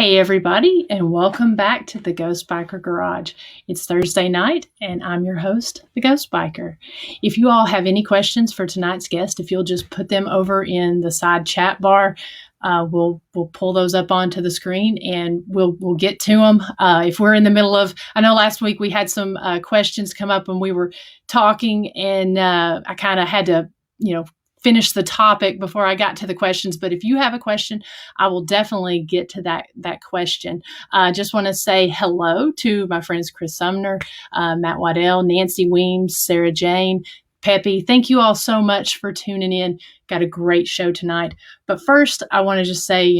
Hey everybody, and welcome back to the Ghost Biker Garage. It's Thursday night, and I'm your host, the Ghost Biker. If you all have any questions for tonight's guest, if you'll just put them over in the side chat bar, we'll pull those up onto the screen, and we'll get to them. If we're in the middle of, I know last week we had some questions come up when we were talking, and I kind of had to, finish the topic before I got to the questions. But if you have a question, I will definitely get to that question. I just want to say hello to my friends Chris Sumner, Matt Waddell, Nancy Weems, Sarah Jane, Peppy. Thank you all so much for tuning in. Got a great show tonight. But first, I want to just say,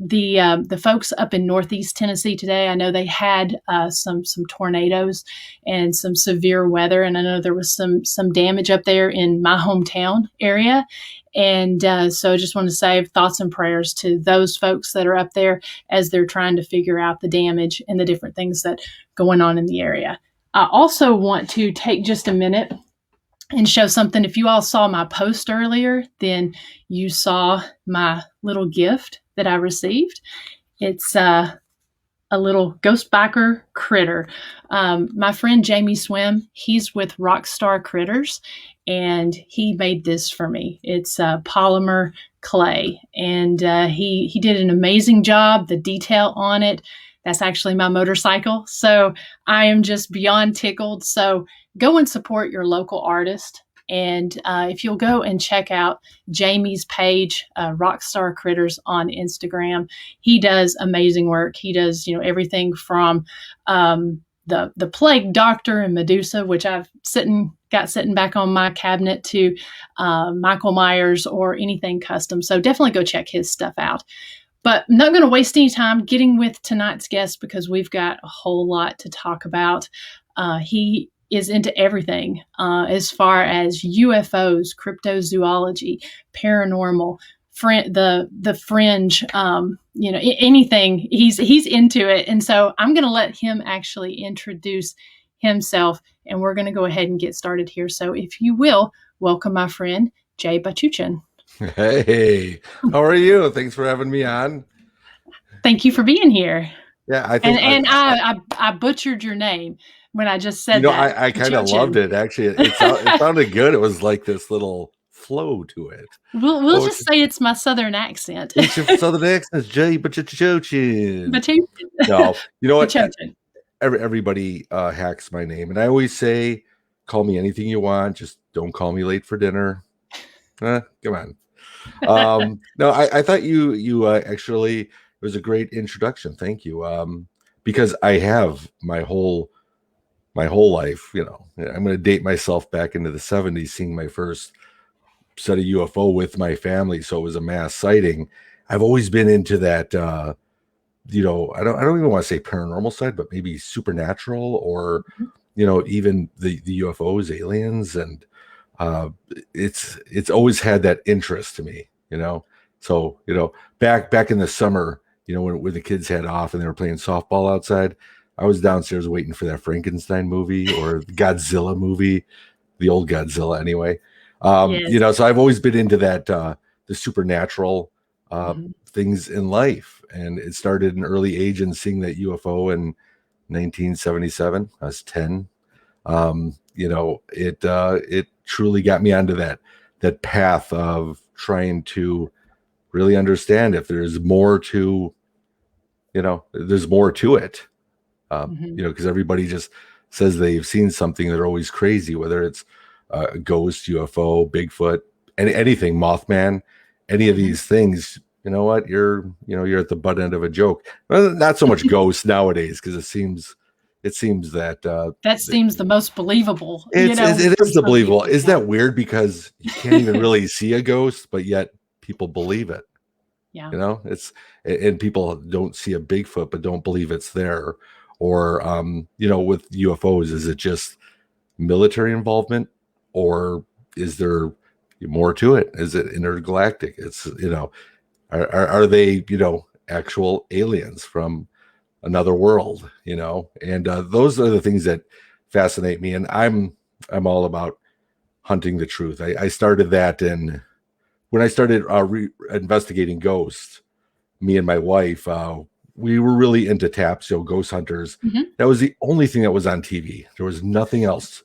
the folks up in Northeast Tennessee today, I know they had some tornadoes and some severe weather, and I know there was some damage up there in my hometown area. And so I just want to say thoughts and prayers to those folks that are up there as they're trying to figure out the damage and the different things that going on in the area. I also want to take just a minute and show something. If you all saw my post earlier, then you saw my little gift that I received. It's a little ghost biker critter. My friend Jamie Swim, he's with Rockstar Critters, and he made this for me. It's polymer clay, and he did an amazing job. The detail on it, that's actually my motorcycle. So I am just beyond tickled. So go and support your local artist. And if you'll go and check out Jamie's page, Rockstar Critters on Instagram, he does amazing work. He does, everything from the Plague Doctor and Medusa, which I've got sitting back on my cabinet, to Michael Myers or anything custom. So definitely go check his stuff out. But I'm not going to waste any time getting with tonight's guest because we've got a whole lot to talk about. He is into everything as far as UFOs, cryptozoology, paranormal, the fringe, anything. He's into it. And so I'm going to let him actually introduce himself, and we're going to go ahead and get started here. So if you will, welcome my friend, Jay Bachochin. Hey, how are you? Thanks for having me on. Thank you for being here. Yeah, I think I butchered your name when I just said that. I kind of loved it. Actually, it sounded good. It was like this little flow to it. We'll just say it's my Southern accent. It's your Southern accent, Jay Bachochin. No, you know what? Everybody hacks my name, and I always say, call me anything you want. Just don't call me late for dinner. Come on. No, I thought you actually, it was a great introduction. Thank you. Because I have my whole life, I'm going to date myself back into the 70s, seeing my first set of UFO with my family. So it was a mass sighting. I've always been into that, I don't even want to say paranormal side, but maybe supernatural or, even the UFOs, aliens, and it's always had that interest to me, So, back in the summer, when the kids had off and they were playing softball outside, I was downstairs waiting for that Frankenstein movie or the Godzilla movie, the old Godzilla anyway. Yes. So I've always been into that, the supernatural things in life. And it started in early age and seeing that UFO in 1977. I was 10. It truly got me onto that path of trying to really understand if there's more to, there's more to it. Because everybody just says they've seen something. They're always crazy, whether it's a ghost, UFO, Bigfoot, anything, Mothman, any of these things. You know what? You're at the butt end of a joke. Well, not so much ghosts nowadays, because it seems that that seems the most believable. It is the believable. Is that weird? Because you can't even really see a ghost, but yet people believe it. Yeah. And people don't see a Bigfoot, but don't believe it's there. Or, with UFOs, is it just military involvement, or is there more to it? Is it intergalactic? It's, are they, actual aliens from another world, and those are the things that fascinate me. And I'm all about hunting the truth. I started that when I started investigating ghosts. me and my wife, we were really into taps, ghost hunters. That was the only thing that was on TV. There was nothing else.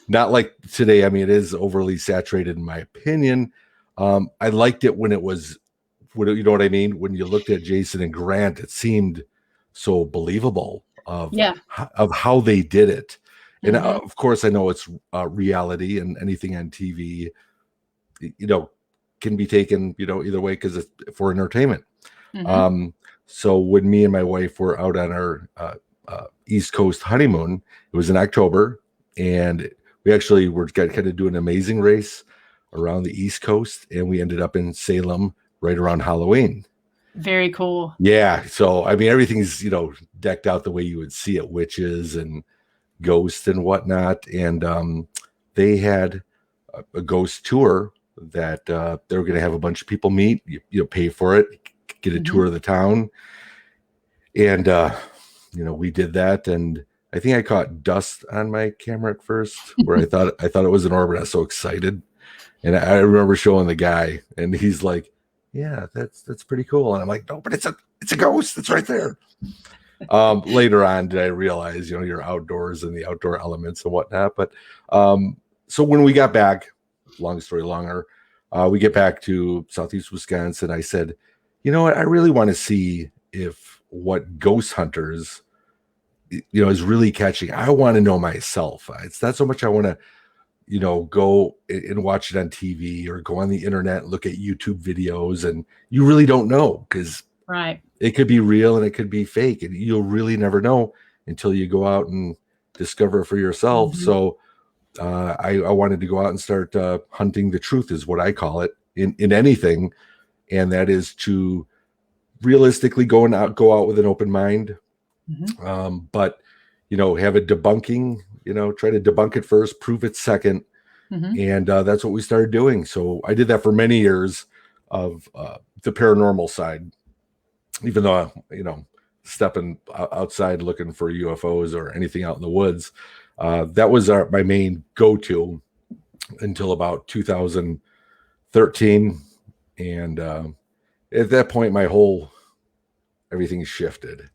Not like today. I mean, it is overly saturated in my opinion. I liked it when it was, you know what I mean? When you looked at Jason and Grant, it seemed so believable of how they did it. And of course, I know it's reality, and anything on TV, can be taken, either way, because it's for entertainment. So when me and my wife were out on our East Coast honeymoon, it was in October, and we actually were kind of doing an amazing race around the East Coast, and we ended up in Salem right around Halloween. Very cool. Yeah. So, I mean, everything's, decked out the way you would see it, witches and ghosts and whatnot. And they had a ghost tour that they were going to have a bunch of people meet, you pay for it, get a tour of the town. And, we did that. And I think I caught dust on my camera at first, where I thought it was an orb, and I was so excited. And I remember showing the guy, and he's like, "Yeah, that's pretty cool." And I'm like, "No, but it's a ghost. It's right there." Later on, did I realize, you're outdoors and the outdoor elements and whatnot. But so when we got back, long story longer, we get back to Southeast Wisconsin. I said, "You know what? I really want to see if what ghost hunters, is really catching. I want to know myself. It's not so much I want to, go and watch it on TV or go on the internet and look at YouTube videos, and you really don't know, because it could be real and it could be fake, and you'll really never know until you go out and discover for yourself." So I wanted to go out and start hunting the truth, is what I call it, in anything, and that is to realistically go out with an open mind, but have a debunking. Try to debunk it first, prove it second. And that's what we started doing. So I did that for many years of the paranormal side, even though, stepping outside looking for UFOs or anything out in the woods. That was my main go-to until about 2013. And at that point, everything shifted,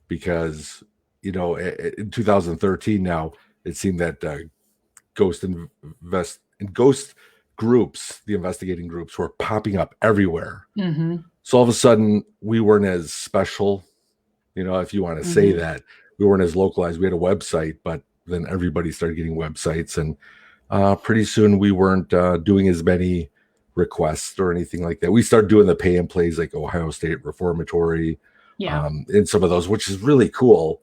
because, in 2013 now, it seemed that ghost groups, the investigating groups, were popping up everywhere. So all of a sudden, we weren't as special, if you want to say that. We weren't as localized. We had a website, but then everybody started getting websites, and pretty soon we weren't doing as many requests or anything like that. We started doing the pay and plays like Ohio State Reformatory, and some of those, which is really cool.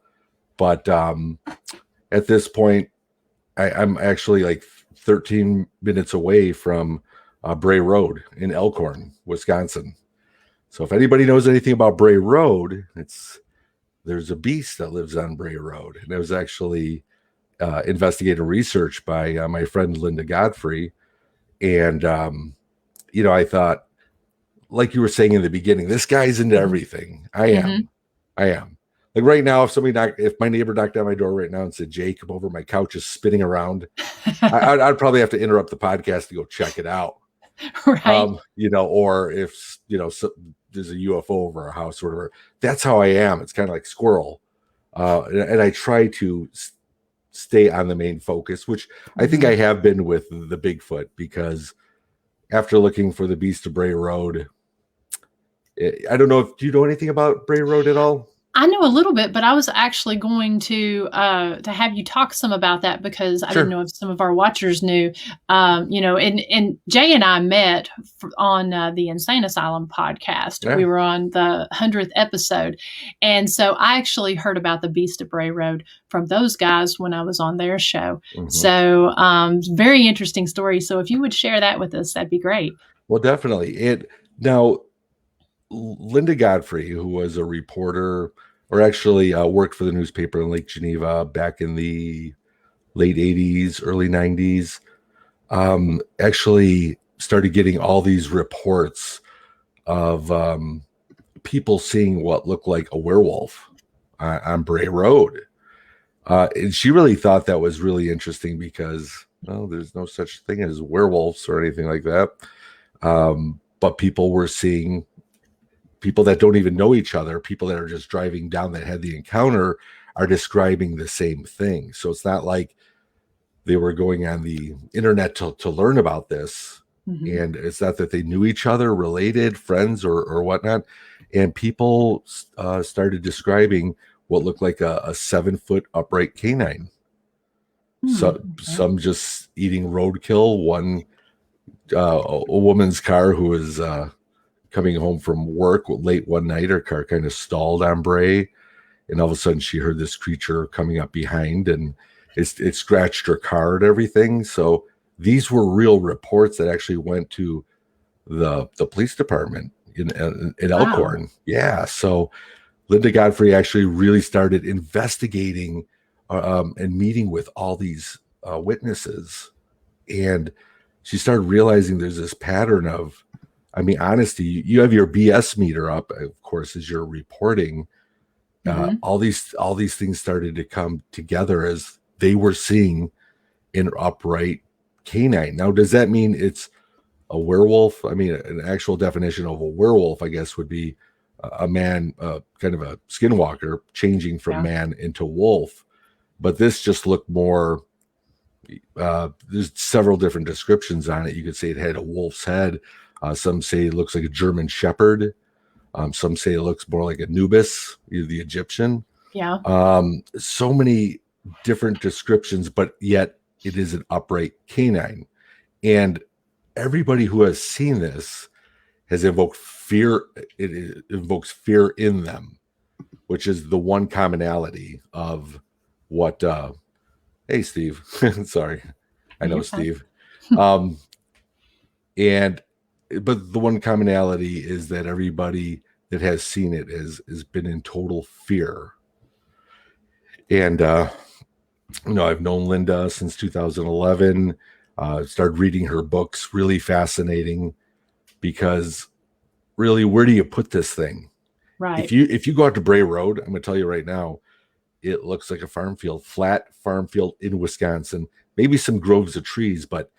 But at this point, I'm actually like 13 minutes away from Bray Road in Elkhorn, Wisconsin. So if anybody knows anything about Bray Road, there's a beast that lives on Bray Road. And it was actually investigative research by my friend Linda Godfrey. And, I thought, like you were saying in the beginning, this guy's into everything. I am. Like right now, if my neighbor knocked on my door right now and said, "Jay, come over, my couch is spinning around," I'd probably have to interrupt the podcast to go check it out. Right. Or if, there's a UFO over our house or whatever. That's how I am. It's kind of like squirrel. And I try to stay on the main focus, which I think I have been with the Bigfoot, because after looking for the Beast of Bray Road, I don't know do you know anything about Bray Road at all? I know a little bit, but I was actually going to have you talk some about that, because I didn't know if some of our watchers knew. And Jay and I met on the Insane Asylum podcast. Yeah. We were on the 100th episode, and so I actually heard about the Beast of Bray Road from those guys when I was on their show. So very interesting story. So if you would share that with us, that'd be great. Well, definitely. Now, Linda Godfrey, who was a reporter, or actually worked for the newspaper in Lake Geneva back in the late 80s, early 90s, actually started getting all these reports of people seeing what looked like a werewolf on Bray Road. And she really thought that was really interesting, because, there's no such thing as werewolves or anything like that. But people were seeing people that don't even know each other, people that are just driving down that had the encounter, are describing the same thing. So it's not like they were going on the internet to learn about this. Mm-hmm. And it's not that they knew each other, related, friends, or whatnot. And people started describing what looked like a 7-foot upright canine. Some just eating roadkill. One, a woman's car who was coming home from work late one night, her car kind of stalled on Bray, and all of a sudden she heard this creature coming up behind, and it scratched her car and everything. So these were real reports that actually went to the police department in Elkhorn. Wow. Yeah. So Linda Godfrey actually really started investigating and meeting with all these witnesses. And she started realizing there's this pattern of, I mean, honesty. You have your BS meter up, of course, as you're reporting. Mm-hmm. All these things started to come together as they were seeing an upright canine. Now, does that mean it's a werewolf? I mean, an actual definition of a werewolf, I guess, would be a man, kind of a skinwalker, changing from man into wolf. But this just looked more, there's several different descriptions on it. You could say it had a wolf's head. Some say it looks like a German shepherd. Some say it looks more like Anubis, the Egyptian. Yeah. So many different descriptions, but yet it is an upright canine. And everybody who has seen this has invoked fear. It invokes fear in them, which is the one commonality of what, hey, Steve, sorry. I know Steve. But the one commonality is that everybody that has seen it has been in total fear. And, I've known Linda since 2011, started reading her books, really fascinating, because really, where do you put this thing? Right. If you go out to Bray Road, I'm going to tell you right now, it looks like a farm field, flat farm field in Wisconsin, maybe some groves of trees, but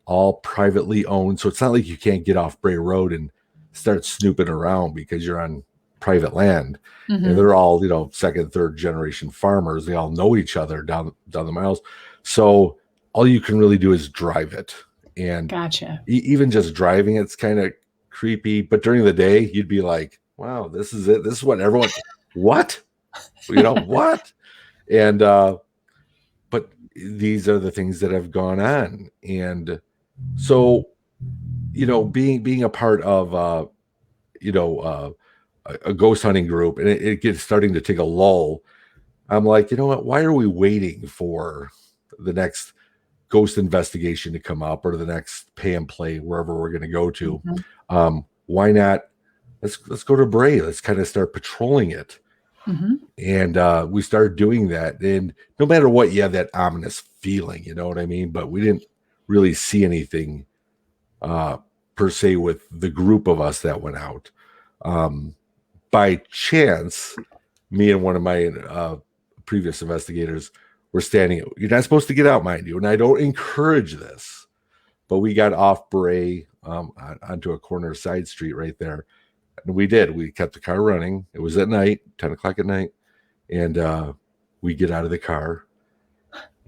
all privately owned. So it's not like you can't get off Bray Road and start snooping around because you're on private land. Mm-hmm. And they're all, second, third generation farmers. They all know each other down the miles. So all you can really do is drive it. And gotcha. Even just driving it's kind of creepy. But during the day, you'd be like, wow, this is it. This is what everyone, what? What? And, but these are the things that have gone on. And so, being a part of, a ghost hunting group, and it gets starting to take a lull. I'm like, you know what? Why are we waiting for the next ghost investigation to come up or the next pay and play wherever we're going to go to? Mm-hmm. Why not? Let's go to Bray. Let's kind of start patrolling it. Mm-hmm. And we started doing that. And no matter what, you have that ominous feeling, you know what I mean? But we didn't really see anything per se with the group of us that went out. By chance, me and one of my previous investigators were standing. You're not supposed to get out, mind you, and I don't encourage this, but we got off Bray onto a corner side street right there. And we did. We kept the car running. It was at night, 10 o'clock at night. And we get out of the car,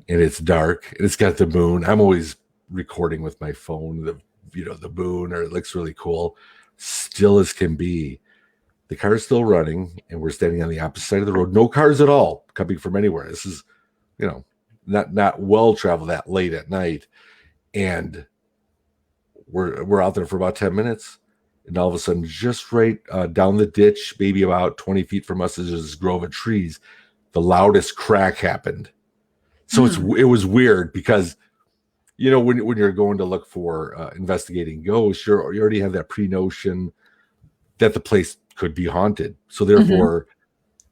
and it's dark, and it's got the moon. I'm always recording with my phone, the moon, or it looks really cool. Still as can be. The car is still running, and we're standing on the opposite side of the road. No cars at all coming from anywhere. This is, not well traveled that late at night. And we're out there for about 10 minutes. And all of a sudden, just right down the ditch, maybe about 20 feet from us, is this grove of trees. The loudest crack happened. So it was weird because, when you're going to look for investigating ghosts, you already have that pre-notion that the place could be haunted. So therefore,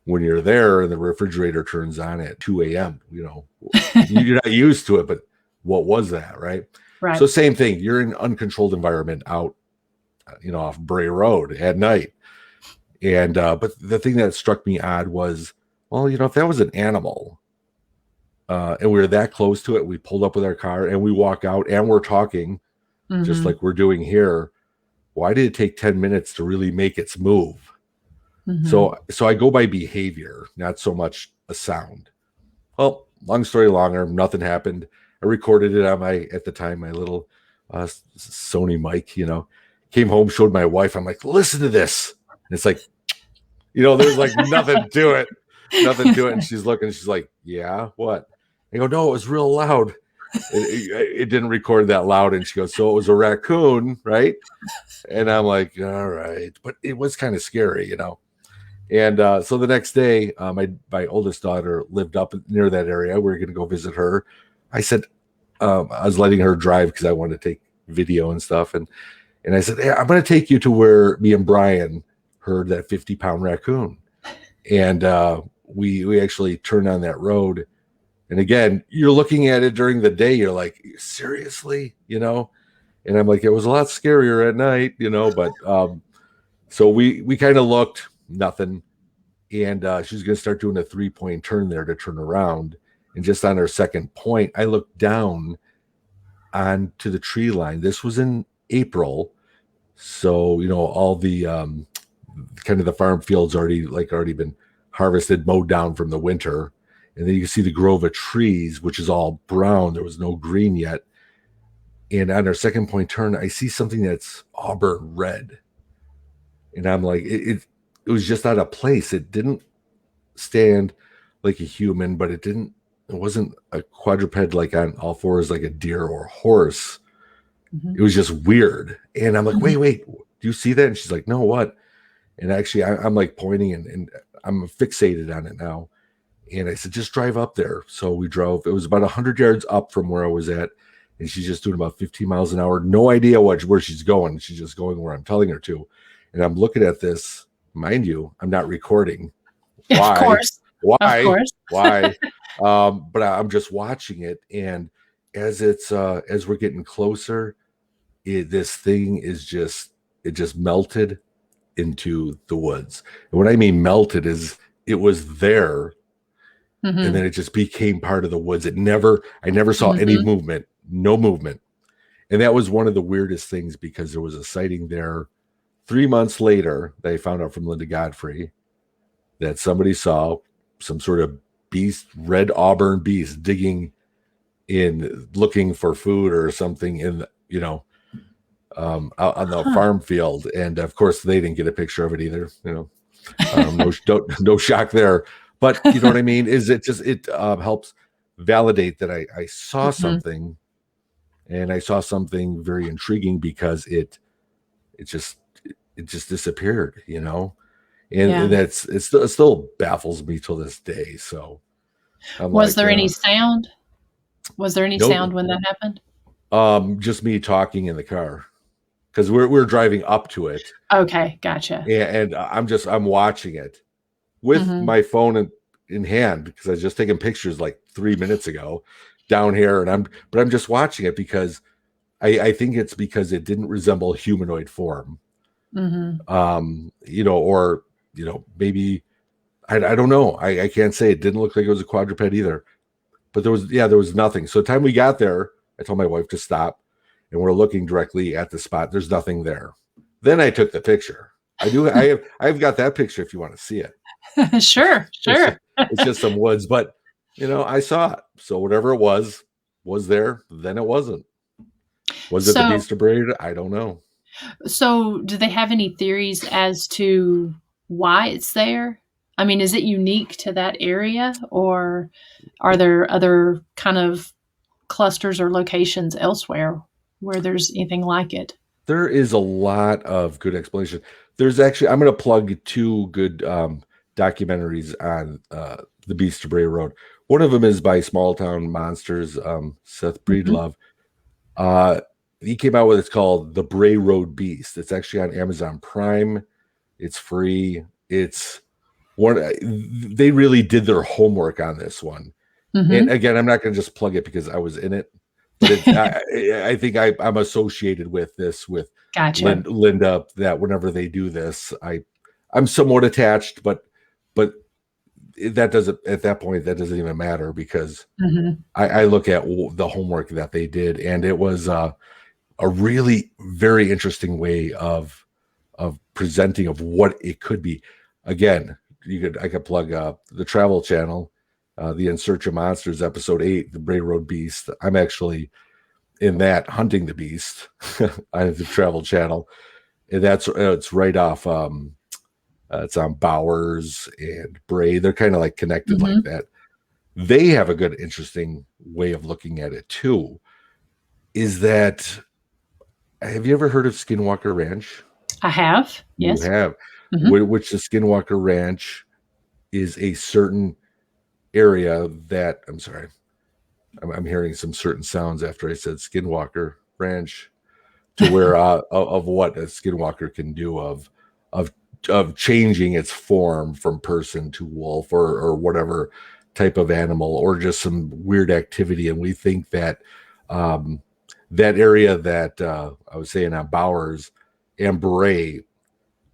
when you're there and the refrigerator turns on at 2 a.m., you're not used to it, but what was that, right? Right. So same thing. You're in an uncontrolled environment out, off Bray Road at night. And, but the thing that struck me odd was, well, if that was an animal, and we were that close to it, we pulled up with our car and we walk out and we're talking just like we're doing here. Why did it take 10 minutes to really make its move? So I go by behavior, not so much a sound. Well, long story longer, nothing happened. I recorded it on at the time, my little Sony mic, came home, showed my wife. I'm like, listen to this. And it's like, there's like nothing to it. And she's looking, she's like, yeah, what? I go, no, it was real loud. It didn't record that loud. And she goes, so it was a raccoon, right? And I'm like, all right. But it was kind of scary, And so the next day, my oldest daughter lived up near that area. We were going to go visit her. I said, I was letting her drive because I wanted to take video and stuff. And I said, hey, I'm going to take you to where me and Brian heard that 50-pound raccoon. And we actually turned on that road. And again, you're looking at it during the day. You're like, seriously, And I'm like, it was a lot scarier at night, But so we kind of looked. Nothing. And she was going to start doing a 3-point turn there to turn around. And just on her second point, I looked down onto the tree line. This was in April. So, all the kind of the farm fields already been harvested, mowed down from the winter. And then you can see the grove of trees, which is all brown. There was no green yet. And on our second point turn, I see something that's auburn red. And I'm like, it was just out of place. It didn't stand like a human, but it wasn't a quadruped like on all fours like a deer or a horse. It was just weird. And I'm like, wait, do you see that? And she's like, no, what? And actually I'm like pointing and I'm fixated on it now. And I said, just drive up there. So we drove. It was about 100 yards up from where I was at. And she's just doing about 15 miles an hour. No idea where she's going. She's just going where I'm telling her to. And I'm looking at this. Mind you, I'm not recording. Why? Of course. Why? Of course. Why? But I'm just watching it, and as we're getting closer, this thing it just melted into the woods. And what I mean melted is it was there, and then it just became part of the woods. I never saw any movement, no movement, and that was one of the weirdest things because there was a sighting there. 3 months later, they found out from Linda Godfrey that somebody saw some sort of beast, red auburn beast, digging in, looking for food or something out on the farm field. And of course, they didn't get a picture of it either. No shock there. But you know what I mean? It helps validate that I saw something, and I saw something very intriguing because it just disappeared, and it still baffles me till this day. So was there any sound? Was there any sound when that happened? Just me talking in the car because we're driving up to it. Okay, gotcha. And I'm watching it with my phone in hand because I was just taking pictures like 3 minutes ago down here, but I'm just watching it because I think it's because it didn't resemble humanoid form. Maybe I don't know. I can't say. It didn't look like it was a quadruped either, but there was nothing. So the time we got there, I told my wife to stop, and we're looking directly at the spot. There's nothing there. Then I took the picture. I've got that picture if you want to see it. Sure. It's just some woods, but I saw it. So whatever it was there. Then it wasn't. Was it the Beast of Bray Road? I don't know. So do they have any theories as to why it's there? I mean, is it unique to that area, or are there other kind of clusters or locations elsewhere where there's anything like it? There is a lot of good explanation. There's actually, I'm going to plug 2 good documentaries on the Beast of Bray Road. One of them is by Small Town Monsters, Seth Breedlove. He came out with, it's called The Bray Road Beast. It's actually on Amazon Prime. It's free. They really did their homework on this one. And again, I'm not going to just plug it because I was in it, but I think I'm associated with this with Gotcha. Linda, that whenever they do this, I'm somewhat attached, but that doesn't, at that point, that doesn't even matter because I look at the homework that they did, and it was a really very interesting way of presenting of what it could be. again, I could plug the Travel Channel, the In Search of Monsters, episode 8, the Bray Road Beast. I'm actually in that hunting the beast on the Travel Channel, and it's right off. It's on Bowers and Bray. They're kind of like connected like that. They have a good, interesting way of looking at it too. Is that, have you ever heard of Skinwalker Ranch? I have. Yes. You have. Which the Skinwalker Ranch is a certain area that, I'm sorry, I'm hearing some certain sounds after I said Skinwalker Ranch, to where of what a Skinwalker can do of changing its form from person to wolf or whatever type of animal, or just some weird activity. And we think that that area that I was saying on Bowers and Bray,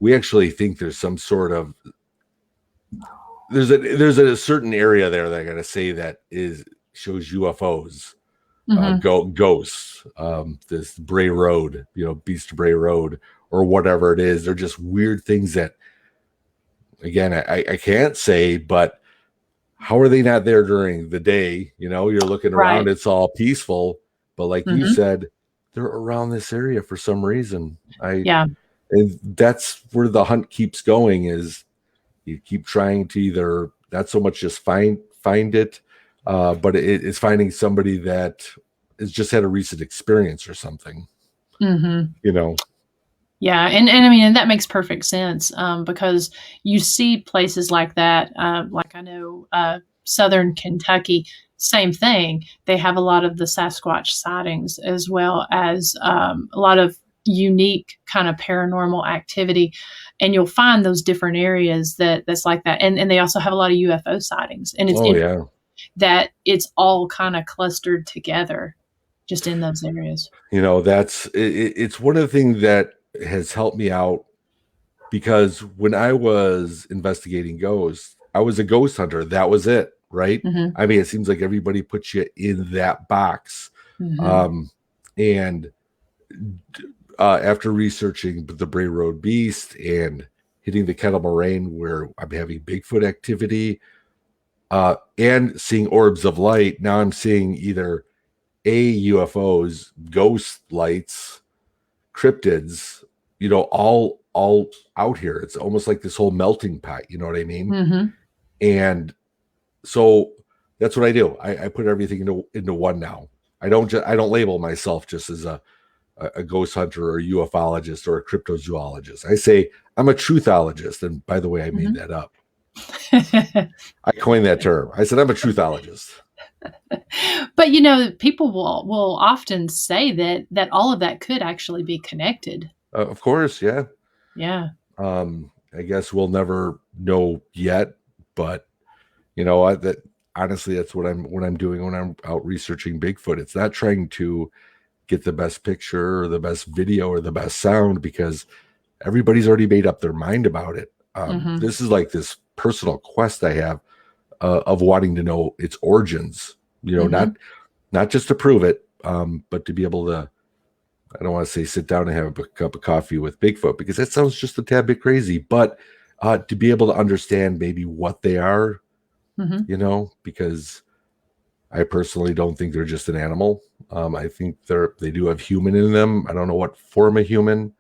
we actually think there's some sort of there's a certain area there that I gotta say that shows UFOs, ghosts, this Bray Road, Beast of Bray Road, or whatever it is. They're just weird things that, again, I can't say, but how are they not there during the day? You're looking around, it's all peaceful, but like you said, they're around this area for some reason. And that's where the hunt keeps going, is you keep trying to either not so much just find it, but it's finding somebody that has just had a recent experience or something. Yeah, and I mean, and that makes perfect sense, because you see places like that, like I know Southern Kentucky, same thing. They have a lot of the Sasquatch sightings, as well as a lot of unique kind of paranormal activity, and you'll find those different areas that's like that, and they also have a lot of UFO sightings, and it's that it's all kind of clustered together just in those areas. It's one of the things that has helped me out, because when I was investigating ghosts, I was a ghost hunter. That was it, right? I mean, it seems like everybody puts you in that box. And after researching the Bray Road Beast and hitting the Kettle Moraine, where I'm having Bigfoot activity, and seeing orbs of light, now I'm seeing either UFOs, ghost lights, cryptids, all out here. It's almost like this whole melting pot, you know what I mean? And so that's what I do. I put everything into one now. I don't label myself just as a ghost hunter or a ufologist or a cryptozoologist. I say I'm a truthologist. And by the way, I made that up. I coined that term. I said I'm a truthologist. But people will often say that all of that could actually be connected. Of course, yeah. I guess we'll never know yet, but honestly, that's what I'm doing when I'm out researching Bigfoot. It's not trying to get the best picture or the best video or the best sound, because everybody's already made up their mind about it. This is like this personal quest I have of wanting to know its origins, not just to prove it, but to be able to, I don't want to say sit down and have a cup of coffee with Bigfoot, because that sounds just a tad bit crazy, but to be able to understand maybe what they are, because I personally don't think they're just an animal. I think they do have human in them. I don't know what form of human,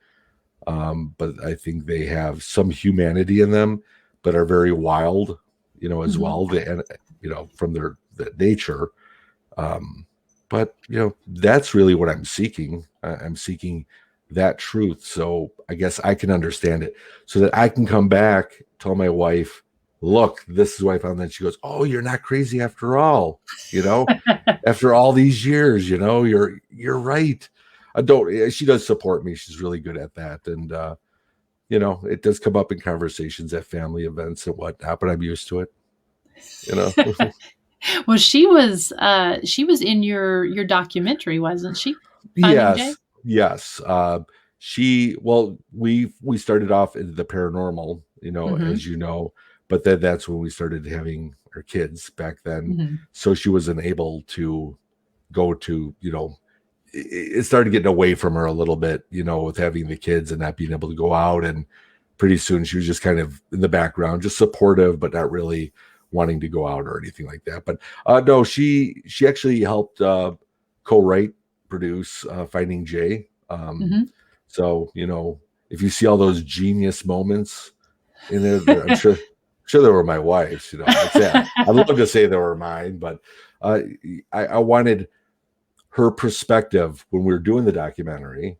but I think they have some humanity in them, but are very wild, as well, from their nature. But that's really what I'm seeking. I'm seeking that truth, so I guess I can understand it, so that I can come back, tell my wife, look, this is what I found. Then she goes, oh, you're not crazy after all, after all these years, you're right. She does support me. She's really good at that. And, it does come up in conversations at family events and whatnot, but I'm used to it, Well, she was in your documentary, wasn't she? Yes. We started off in the paranormal, as but then that's when we started having our kids back then. So she wasn't able to go to, it started getting away from her a little bit, with having the kids and not being able to go out and pretty soon she was just kind of in the background, just supportive, but not really wanting to go out or anything like that. But no, she actually helped co-write, produce Finding Jay. So, you know, if you see all those genius moments in there, I'm sure they were my wife's. You know, I'd love to say they were mine, but I wanted her perspective when we were doing the documentary.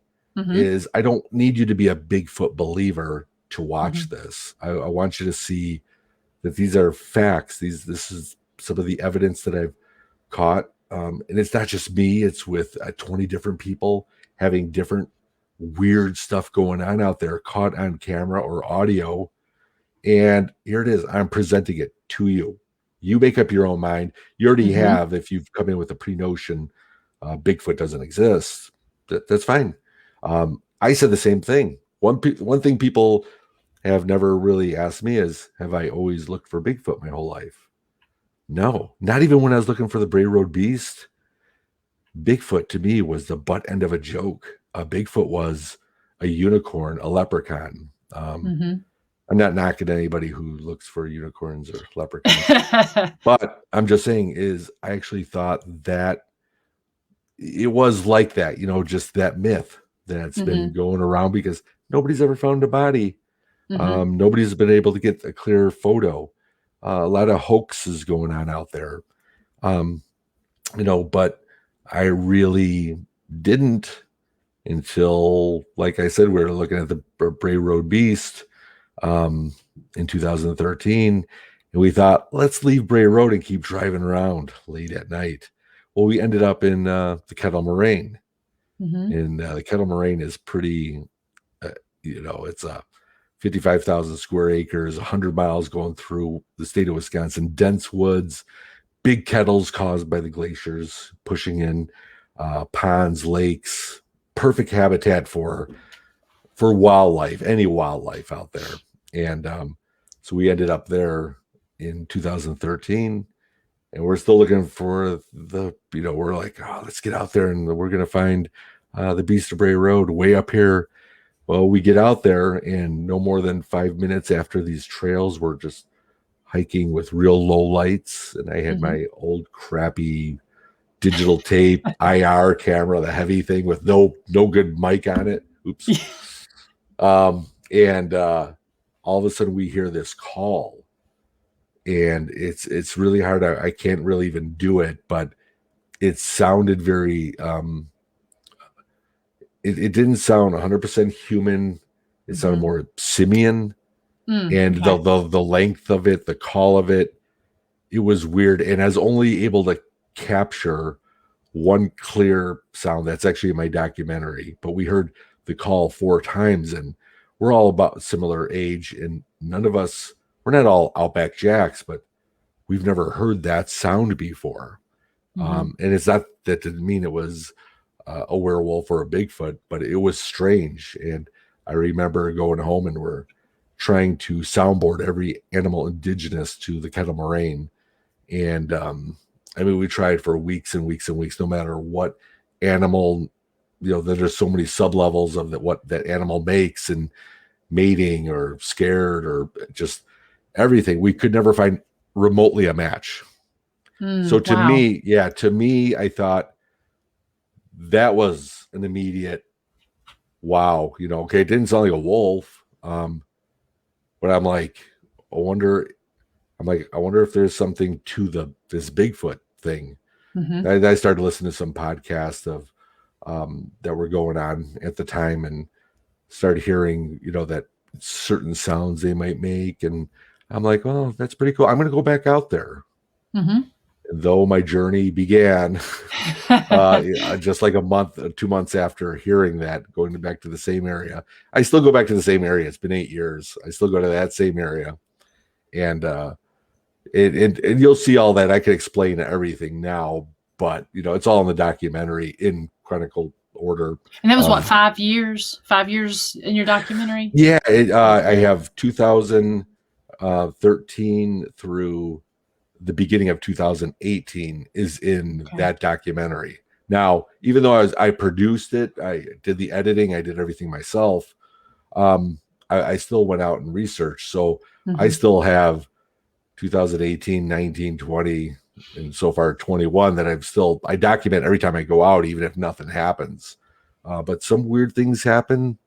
Is I don't need you to be a Bigfoot believer to watch this. I want you to see that these are facts. This is some of the evidence that I've caught. And it's not just me, it's with 20 different people having different weird stuff going on out there, caught on camera or audio. And here it is. I'm presenting it to you. You make up your own mind. You already have, if you've come in with a pre-notion, Bigfoot doesn't exist. That's fine. I said the same thing. One thing people have never really asked me is, have I always looked for Bigfoot my whole life? No, not even when I was looking for the Bray Road Beast. Bigfoot to me was the butt end of a joke. Bigfoot was a unicorn, a leprechaun. I'm not knocking anybody who looks for unicorns or leprechauns, but I'm just saying is I actually thought that it was like that, you know, just that myth that's been going around because nobody's ever found a body. Nobody's been able to get a clear photo. A lot of hoaxes going on out there. You know, but I really didn't until, like I said, we were looking at the Bray Road Beast in 2013, and we thought, let's leave Bray Road and keep driving around late at night. Well, we ended up in the Kettle Moraine, and the Kettle Moraine is pretty, you know, it's 55,000 square acres, 100 miles going through the state of Wisconsin, dense woods, big kettles caused by the glaciers pushing in, ponds, lakes, perfect habitat for wildlife, any wildlife out there. And so we ended up there in 2013, and we're still looking for you know, we're like, oh, let's get out there and we're going to find the Beast of Bray Road way up here. Well, we get out there, and no more than 5 minutes after these trails, we're just hiking with real low lights. And I had my old crappy digital tape IR camera, the heavy thing with no good mic on it. Oops. And all of a sudden we hear this call, and it's really hard. I can't really even do it, but it sounded very, it didn't sound 100% human. It sounded more simian, and the length of it, the call of it, it was weird. And I was only able to capture one clear sound. That's actually in my documentary, but we heard the call 4 times, and we're all about similar age, and none of us, we're not all Outback Jacks, but we've never heard that sound before. And it's not, that didn't mean it was a werewolf or a Bigfoot, but it was strange. And I remember going home and we're trying to soundboard every animal indigenous to the Kettle Moraine. And I mean, we tried for weeks and weeks and weeks, no matter what animal, you know, there's so many sub-levels of what that animal makes, and mating or scared or just everything. We could never find remotely a match. So to me, I thought that was an immediate wow. You know, okay, it didn't sound like a wolf, but I'm like, I wonder if there's something to this Bigfoot thing. I started listening to some podcasts of that were going on at the time, and started hearing, you know, that certain sounds they might make, and I'm like, oh, that's pretty cool. I'm going to go back out there. Though my journey began just like a month, 2 months after hearing that, going back to the same area. I still go back to the same area. It's been 8 years. I still go to that same area, and and you'll see all that. I can explain everything now, but you know, it's all in the documentary in chronicle order. And that was what, 5 years? 5 years in your documentary? Yeah, I have 2013 through the beginning of 2018 is in that documentary. Now, even though I produced it, I did the editing, I did everything myself. I still went out and researched. So I still have 2018, 19, 20, and so far 21 that I document every time I go out, even if nothing happens. But some weird things happen.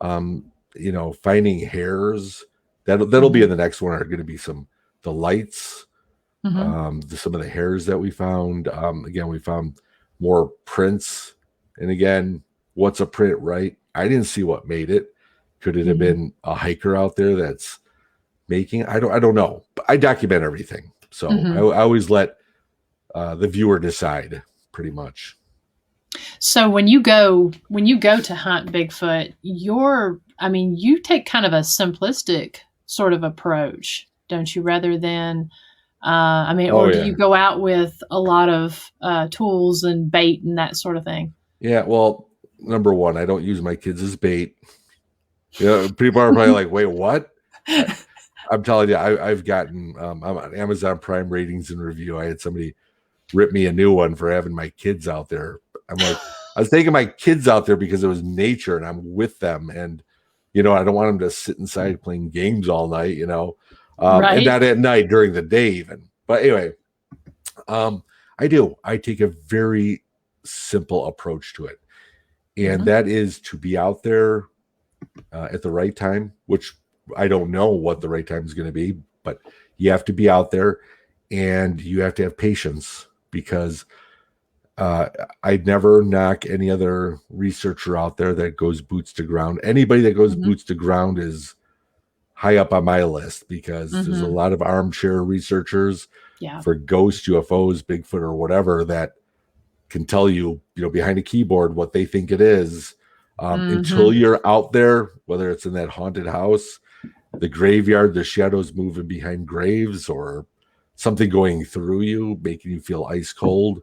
Finding hairs, that'll be in the next one, are going to be the lights, some of the hairs that we found. Again, we found more prints. And again, what's a print, right? I didn't see what made it. Could it have been a hiker out there that's making? I don't know. But I document everything. So I always let the viewer decide, pretty much. So when you go to hunt Bigfoot, you take kind of a simplistic sort of approach, don't you? Rather than, do you go out with a lot of tools and bait and that sort of thing? Yeah. Well, number one, I don't use my kids as bait. People are probably like, wait, what? I'm telling you, I've gotten, I'm on Amazon Prime ratings and review. I had somebody rip me a new one for having my kids out there. I'm like, I was taking my kids out there because it was nature and I'm with them. And, I don't want them to sit inside playing games all night, right. And not at night, during the day even. But anyway, I take a very simple approach to it. And that is to be out there at the right time, which I don't know what the right time is going to be, but you have to be out there and you have to have patience, because I'd never knock any other researcher out there that goes boots to ground. Anybody that goes boots to ground is high up on my list, because there's a lot of armchair researchers for ghosts, UFOs, Bigfoot, or whatever, that can tell you, behind a keyboard what they think it is. Until you're out there, whether it's in that haunted house, the graveyard, the shadows moving behind graves, or something going through you, making you feel ice cold,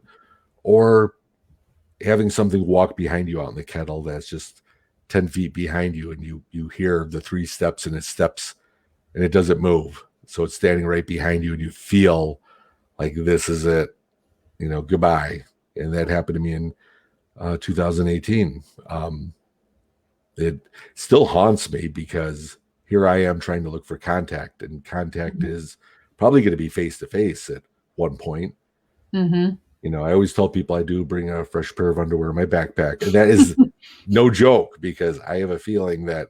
or having something walk behind you out in the kettle that's just 10 feet behind you, and you hear the 3 steps, and it steps and it doesn't move. So it's standing right behind you and you feel like this is it, goodbye. And that happened to me in 2018. It still haunts me, because here I am trying to look for contact, and contact is probably going to be face to face at one point. I always tell people I do bring a fresh pair of underwear in my backpack, and that is no joke, because I have a feeling that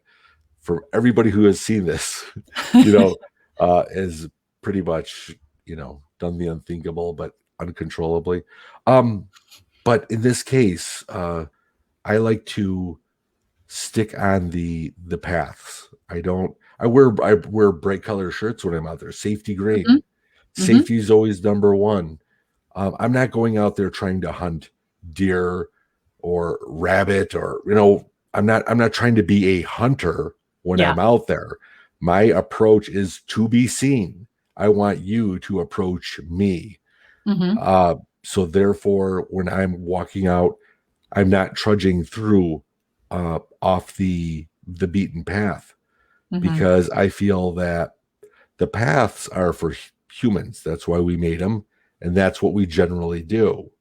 for everybody who has seen this, is pretty much, done the unthinkable, but uncontrollably. But in this case, I like to stick on the paths. I wear bright color shirts when I'm out there. Safety green. Safety is always number one. I'm not going out there trying to hunt deer or rabbit, or I'm not trying to be a hunter when I'm out there. My approach is to be seen. I want you to approach me. So therefore, when I'm walking out, I'm not trudging through off the beaten path, because I feel that the paths are for humans. That's why we made them, and that's what we generally do.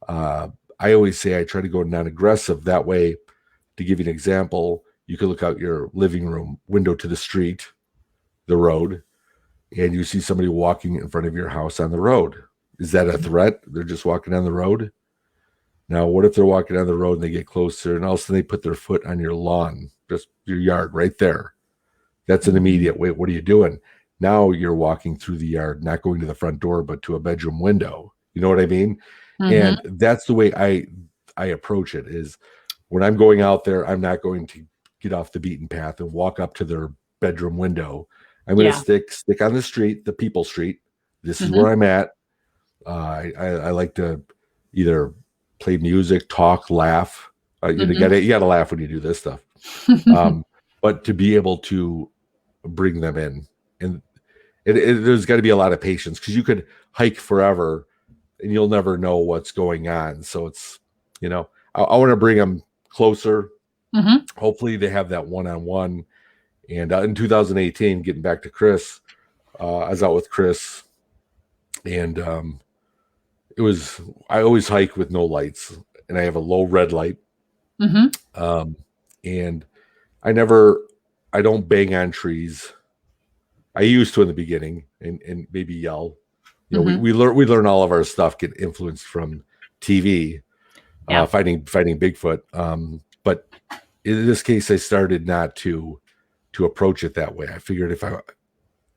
I always say I try to go non-aggressive. That way, to give you an example, you could look out your living room window to the street, the road, and you see somebody walking in front of your house on the road. Is that a threat? They're just walking on the road. Now, what if they're walking down the road and they get closer, and all of a sudden they put their foot on your lawn, just your yard right there? That's an immediate, wait, what are you doing? Now you're walking through the yard, not going to the front door, but to a bedroom window. You know what I mean? And that's the way I approach it, is when I'm going out there, I'm not going to get off the beaten path and walk up to their bedroom window. I'm going to stick on the street, the people street. This is where I'm at. I like to either play music, talk, laugh. You gotta laugh when you do this stuff. But to be able to bring them in, and there's got to be a lot of patience, because you could hike forever and you'll never know what's going on. So it's, I want to bring them closer. Hopefully they have that one-on-one. And in 2018, getting back to Chris, I was out with Chris, and I always hike with no lights, and I have a low red light. And I never I don't bang on trees. I used to in the beginning and maybe yell. You know, we learn all of our stuff get influenced from TV, fighting Bigfoot. But in this case, I started not to approach it that way. I figured if I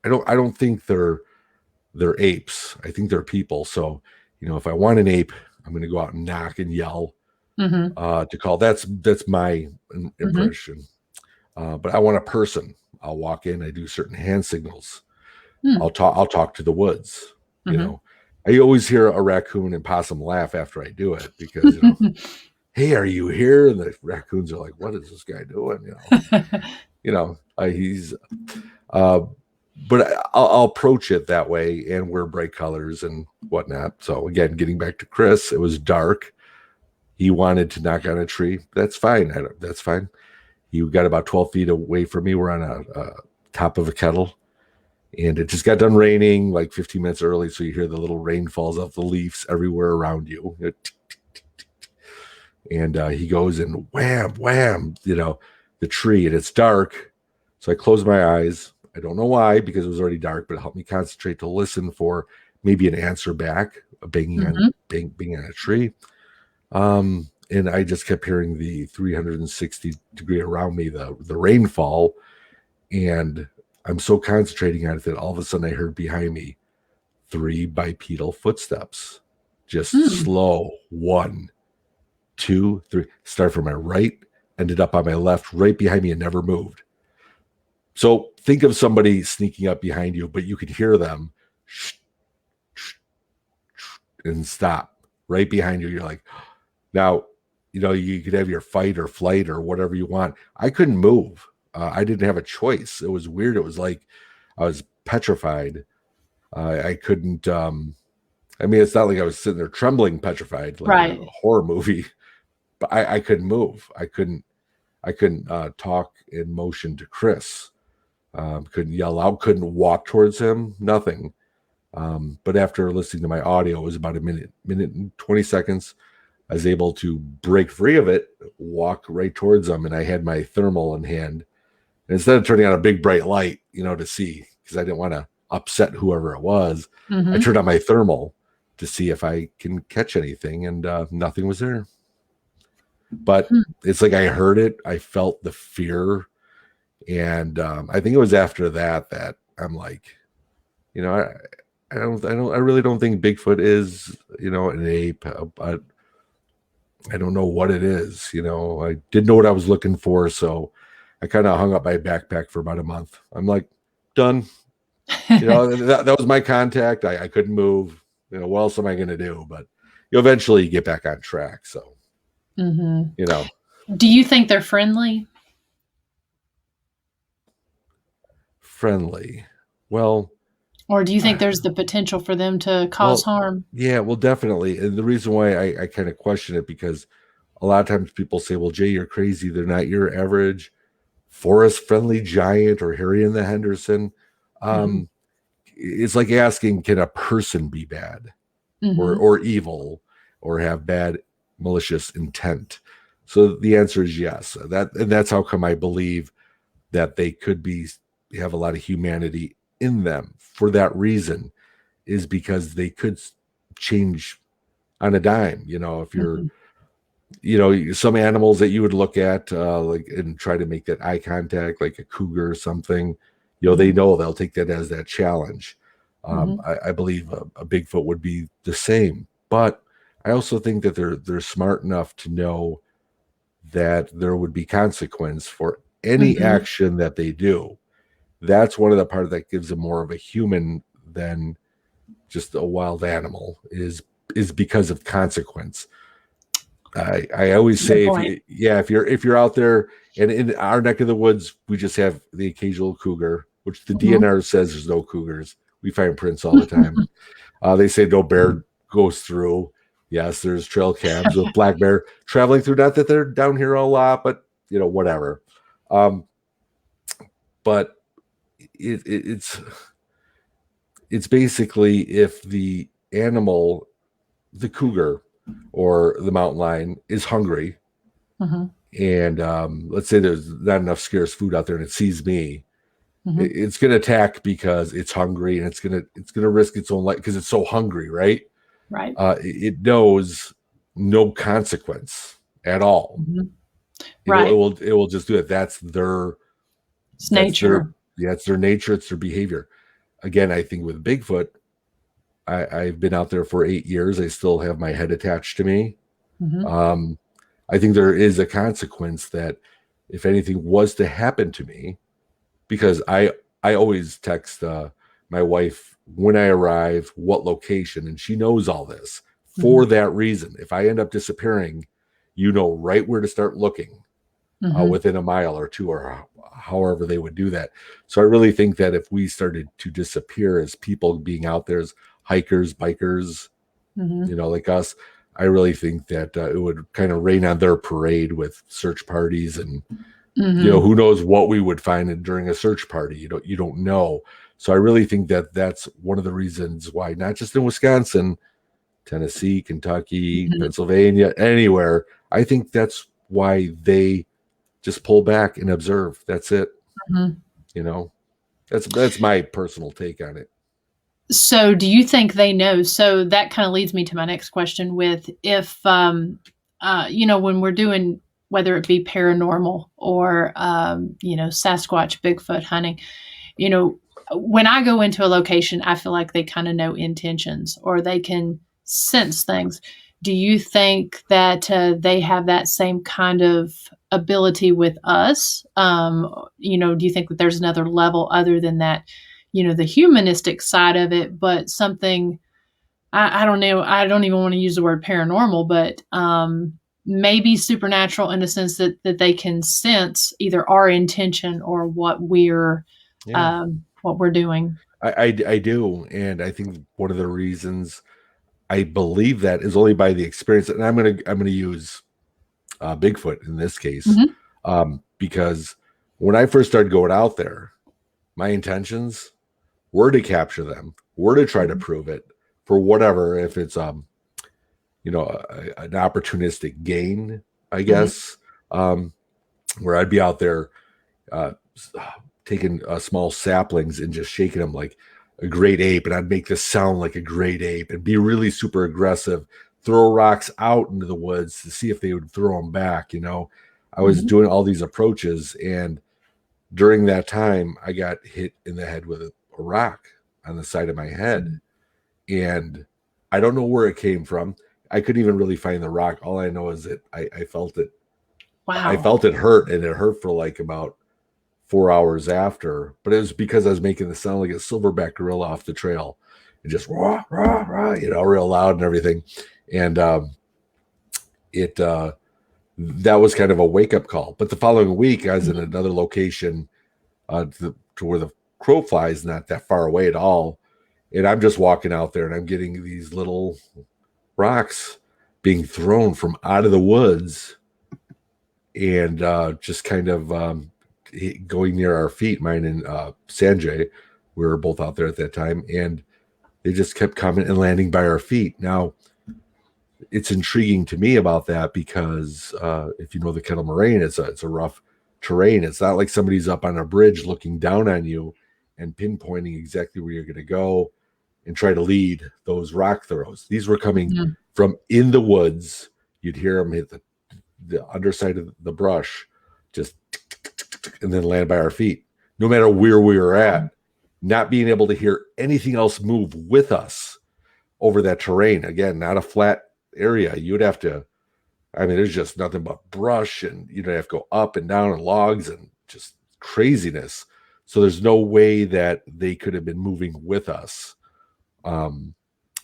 don't think they're apes. I think they're people. So, you know, if I want an ape, I'm going to go out and knock and yell to call. That's my impression. But I want a person. I'll walk in. I do certain hand signals. I'll talk to the woods. You know, I always hear a raccoon and possum laugh after I do it because, you know, hey, are you here? And the raccoons are like, what is this guy doing? You know, he's, but I'll approach it that way and wear bright colors and whatnot. So again, getting back to Chris, it was dark. He wanted to knock on a tree. That's fine. That's fine. He got about 12 feet away from me. We're on a top of a kettle. And it just got done raining like 15 minutes early. So you hear the little rain falls off the leaves everywhere around you. And he goes and wham, wham, you know, the tree. And it's dark. So I close my eyes. I don't know why, because it was already dark, but it helped me concentrate to listen for maybe an answer back, banging on a tree. And I just kept hearing the 360 degree around me, the rainfall. And I'm so concentrating on it that all of a sudden I heard behind me 3 bipedal footsteps, just slow. 1, 2, 3. Start from my right, ended up on my left, right behind me, and never moved. So think of somebody sneaking up behind you, but you could hear them and stop right behind you. You're like, now, you know, you could have your fight or flight or whatever you want. I couldn't move. I didn't have a choice. It was weird. It was like I was petrified. I couldn't. I mean, it's not like I was sitting there trembling, petrified, like a horror movie. But I couldn't move. I couldn't talk in motion to Chris. Couldn't yell out. Couldn't walk towards him. Nothing. But after listening to my audio, it was about a minute and 20 seconds. I was able to break free of it, walk right towards him, and I had my thermal in hand. And instead of turning on a big bright light, you know, to see, because I didn't want to upset whoever it was, I turned on my thermal to see if I can catch anything, and nothing was there. But it's like I heard it, I felt the fear, and I think it was after that I'm like, you know, I really don't think Bigfoot is, you know, an ape, but I don't know what it is. You know, I didn't know what I was looking for, so I kind of hung up my backpack for about a month. I'm like, done. You know, that was my contact. I couldn't move. You know, what else am I going to do? But you eventually get back on track. So, you know. Do you think they're friendly? Friendly. Well. Or do you think there's the potential for them to cause harm? Yeah, well, definitely. And the reason why I kind of question it, because a lot of times people say, well, Jay, you're crazy. They're not your average forest-friendly giant or Harry and the Henderson. It's like asking, can a person be bad or evil or have bad malicious intent? So the answer is yes. And that's how come I believe that they could have a lot of humanity in them. For that reason, is because they could change on a dime. You know, if you're, you know, some animals that you would look at like and try to make that eye contact, like a cougar or something, you know, they'll take that as that challenge. I believe a Bigfoot would be the same, but I also think that they're smart enough to know that there would be consequence for any action that they do. That's one of the part that gives them more of a human than just a wild animal is because of consequence. I always say, if you're out there, and in our neck of the woods, we just have the occasional cougar, which the DNR says there's no cougars. We find prints all the time. They say no bear goes through. Yes, there's trail cams with black bear traveling through. Not that they're down here a lot, but you know, whatever. But it's basically if the animal, the cougar or the mountain lion, is hungry, and let's say there's not enough scarce food out there and it sees me, it's going to attack because it's hungry, and it's going to risk its own life because it's so hungry, right? Right. It knows no consequence at all. Right. It will just do it. That's nature. It's their nature. It's their behavior. Again, I think with Bigfoot, I've been out there for 8 years. I still have my head attached to me. I think there is a consequence that if anything was to happen to me, because I always text my wife when I arrive, what location, and she knows all this for that reason. If I end up disappearing, you know right where to start looking within a mile or two, or however they would do that. So I really think that if we started to disappear as people being out there as hikers, bikers, like us, I really think that it would kind of rain on their parade with search parties, and who knows what we would find during a search party. You don't know. So I really think that that's one of the reasons why, not just in Wisconsin, Tennessee, Kentucky, Pennsylvania, anywhere, I think that's why they just pull back and observe. That's it. That's my personal take on it. So do you think they know? So that kind of leads me to my next question with if, when we're doing, whether it be paranormal or, Sasquatch, Bigfoot hunting, when I go into a location, I feel like they kind of know intentions or they can sense things. Do you think that they have that same kind of ability with us? Do you think that there's another level other than that, the humanistic side of it, but something, I don't know, I don't even want to use the word paranormal, but maybe supernatural in the sense that they can sense either our intention or what we're doing. I do. And I think one of the reasons I believe that is only by the experience. And I'm going to use Bigfoot in this case, because when I first started going out there, my intentions were to capture them, were to try to prove it for whatever, if it's an opportunistic gain, I guess, where I'd be out there taking small saplings and just shaking them like a great ape, and I'd make this sound like a great ape and be really super aggressive, throw rocks out into the woods to see if they would throw them back. I was doing all these approaches, and during that time I got hit in the head with a rock on the side of my head, and I don't know where it came from. I couldn't even really find the rock. All I know is that I felt it. Wow. I felt it hurt, and it hurt for like about 4 hours after, but it was because I was making the sound like a silverback gorilla off the trail, and just rah, rah, rah, real loud and everything. And that was kind of a wake-up call. But the following week, I was in another location to where the crow flies, not that far away at all. And I'm just walking out there, and I'm getting these little rocks being thrown from out of the woods, and just kind of going near our feet. Mine and Sanjay, we were both out there at that time, and they just kept coming and landing by our feet. Now, it's intriguing to me about that because if you know the Kettle Moraine, it's a rough terrain. It's not like somebody's up on a bridge looking down on you and pinpointing exactly where you're going to go and try to lead those rock throws. These were coming from in the woods. You'd hear them hit the underside of the brush, just and then land by our feet. No matter where we were at, not being able to hear anything else move with us over that terrain. Again, not a flat area. You'd have to, there's just nothing but brush, and you'd have to go up and down and logs and just craziness. So there's no way that they could have been moving with us. And,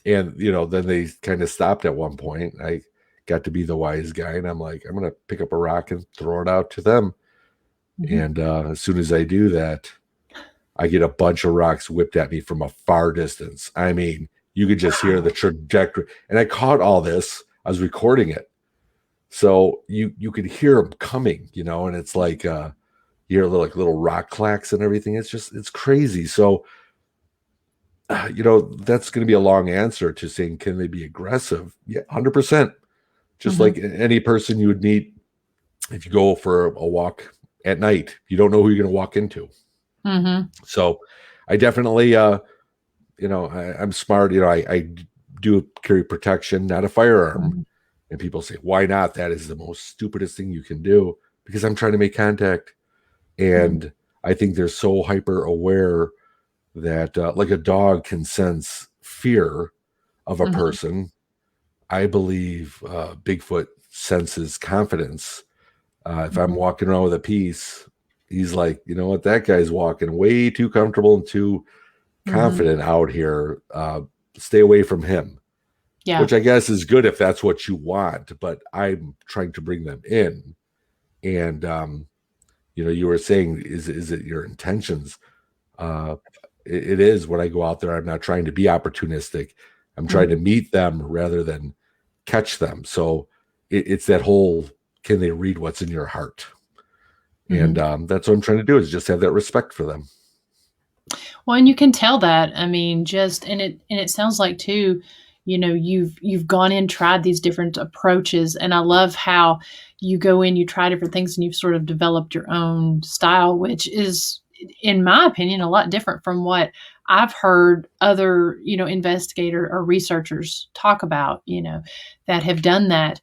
then they kind of stopped at one point. I got to be the wise guy, and I'm like, I'm going to pick up a rock and throw it out to them. And as soon as I do that, I get a bunch of rocks whipped at me from a far distance. You could just hear the trajectory. And I caught all this. I was recording it. So you could hear them coming, and it's like you hear little rock clacks and everything. It's crazy. So, that's going to be a long answer to saying, can they be aggressive? Yeah, 100%. Just like any person you would meet if you go for a walk at night, you don't know who you're going to walk into. Mm-hmm. So I definitely, I'm smart. I do carry protection, not a firearm. Mm-hmm. And people say, why not? That is the most stupidest thing you can do, because I'm trying to make contact. And I think they're so hyper aware that like a dog can sense fear of a person. I believe Bigfoot senses confidence. If I'm walking around with a piece, he's like, you know what, that guy's walking way too comfortable and too confident out here. Stay away from him. Yeah. Which I guess is good if that's what you want, but I'm trying to bring them in. And you were saying, is it your intentions? It is. When I go out there, I'm not trying to be opportunistic. I'm trying to meet them rather than catch them. So it's that whole, can they read what's in your heart? And that's what I'm trying to do, is just have that respect for them. Well, and you can tell that. I mean, and it sounds like too, you've gone in, tried these different approaches, and I love how you go in, you try different things, and you've sort of developed your own style, which is, in my opinion, a lot different from what I've heard other, investigator or researchers talk about, that have done that.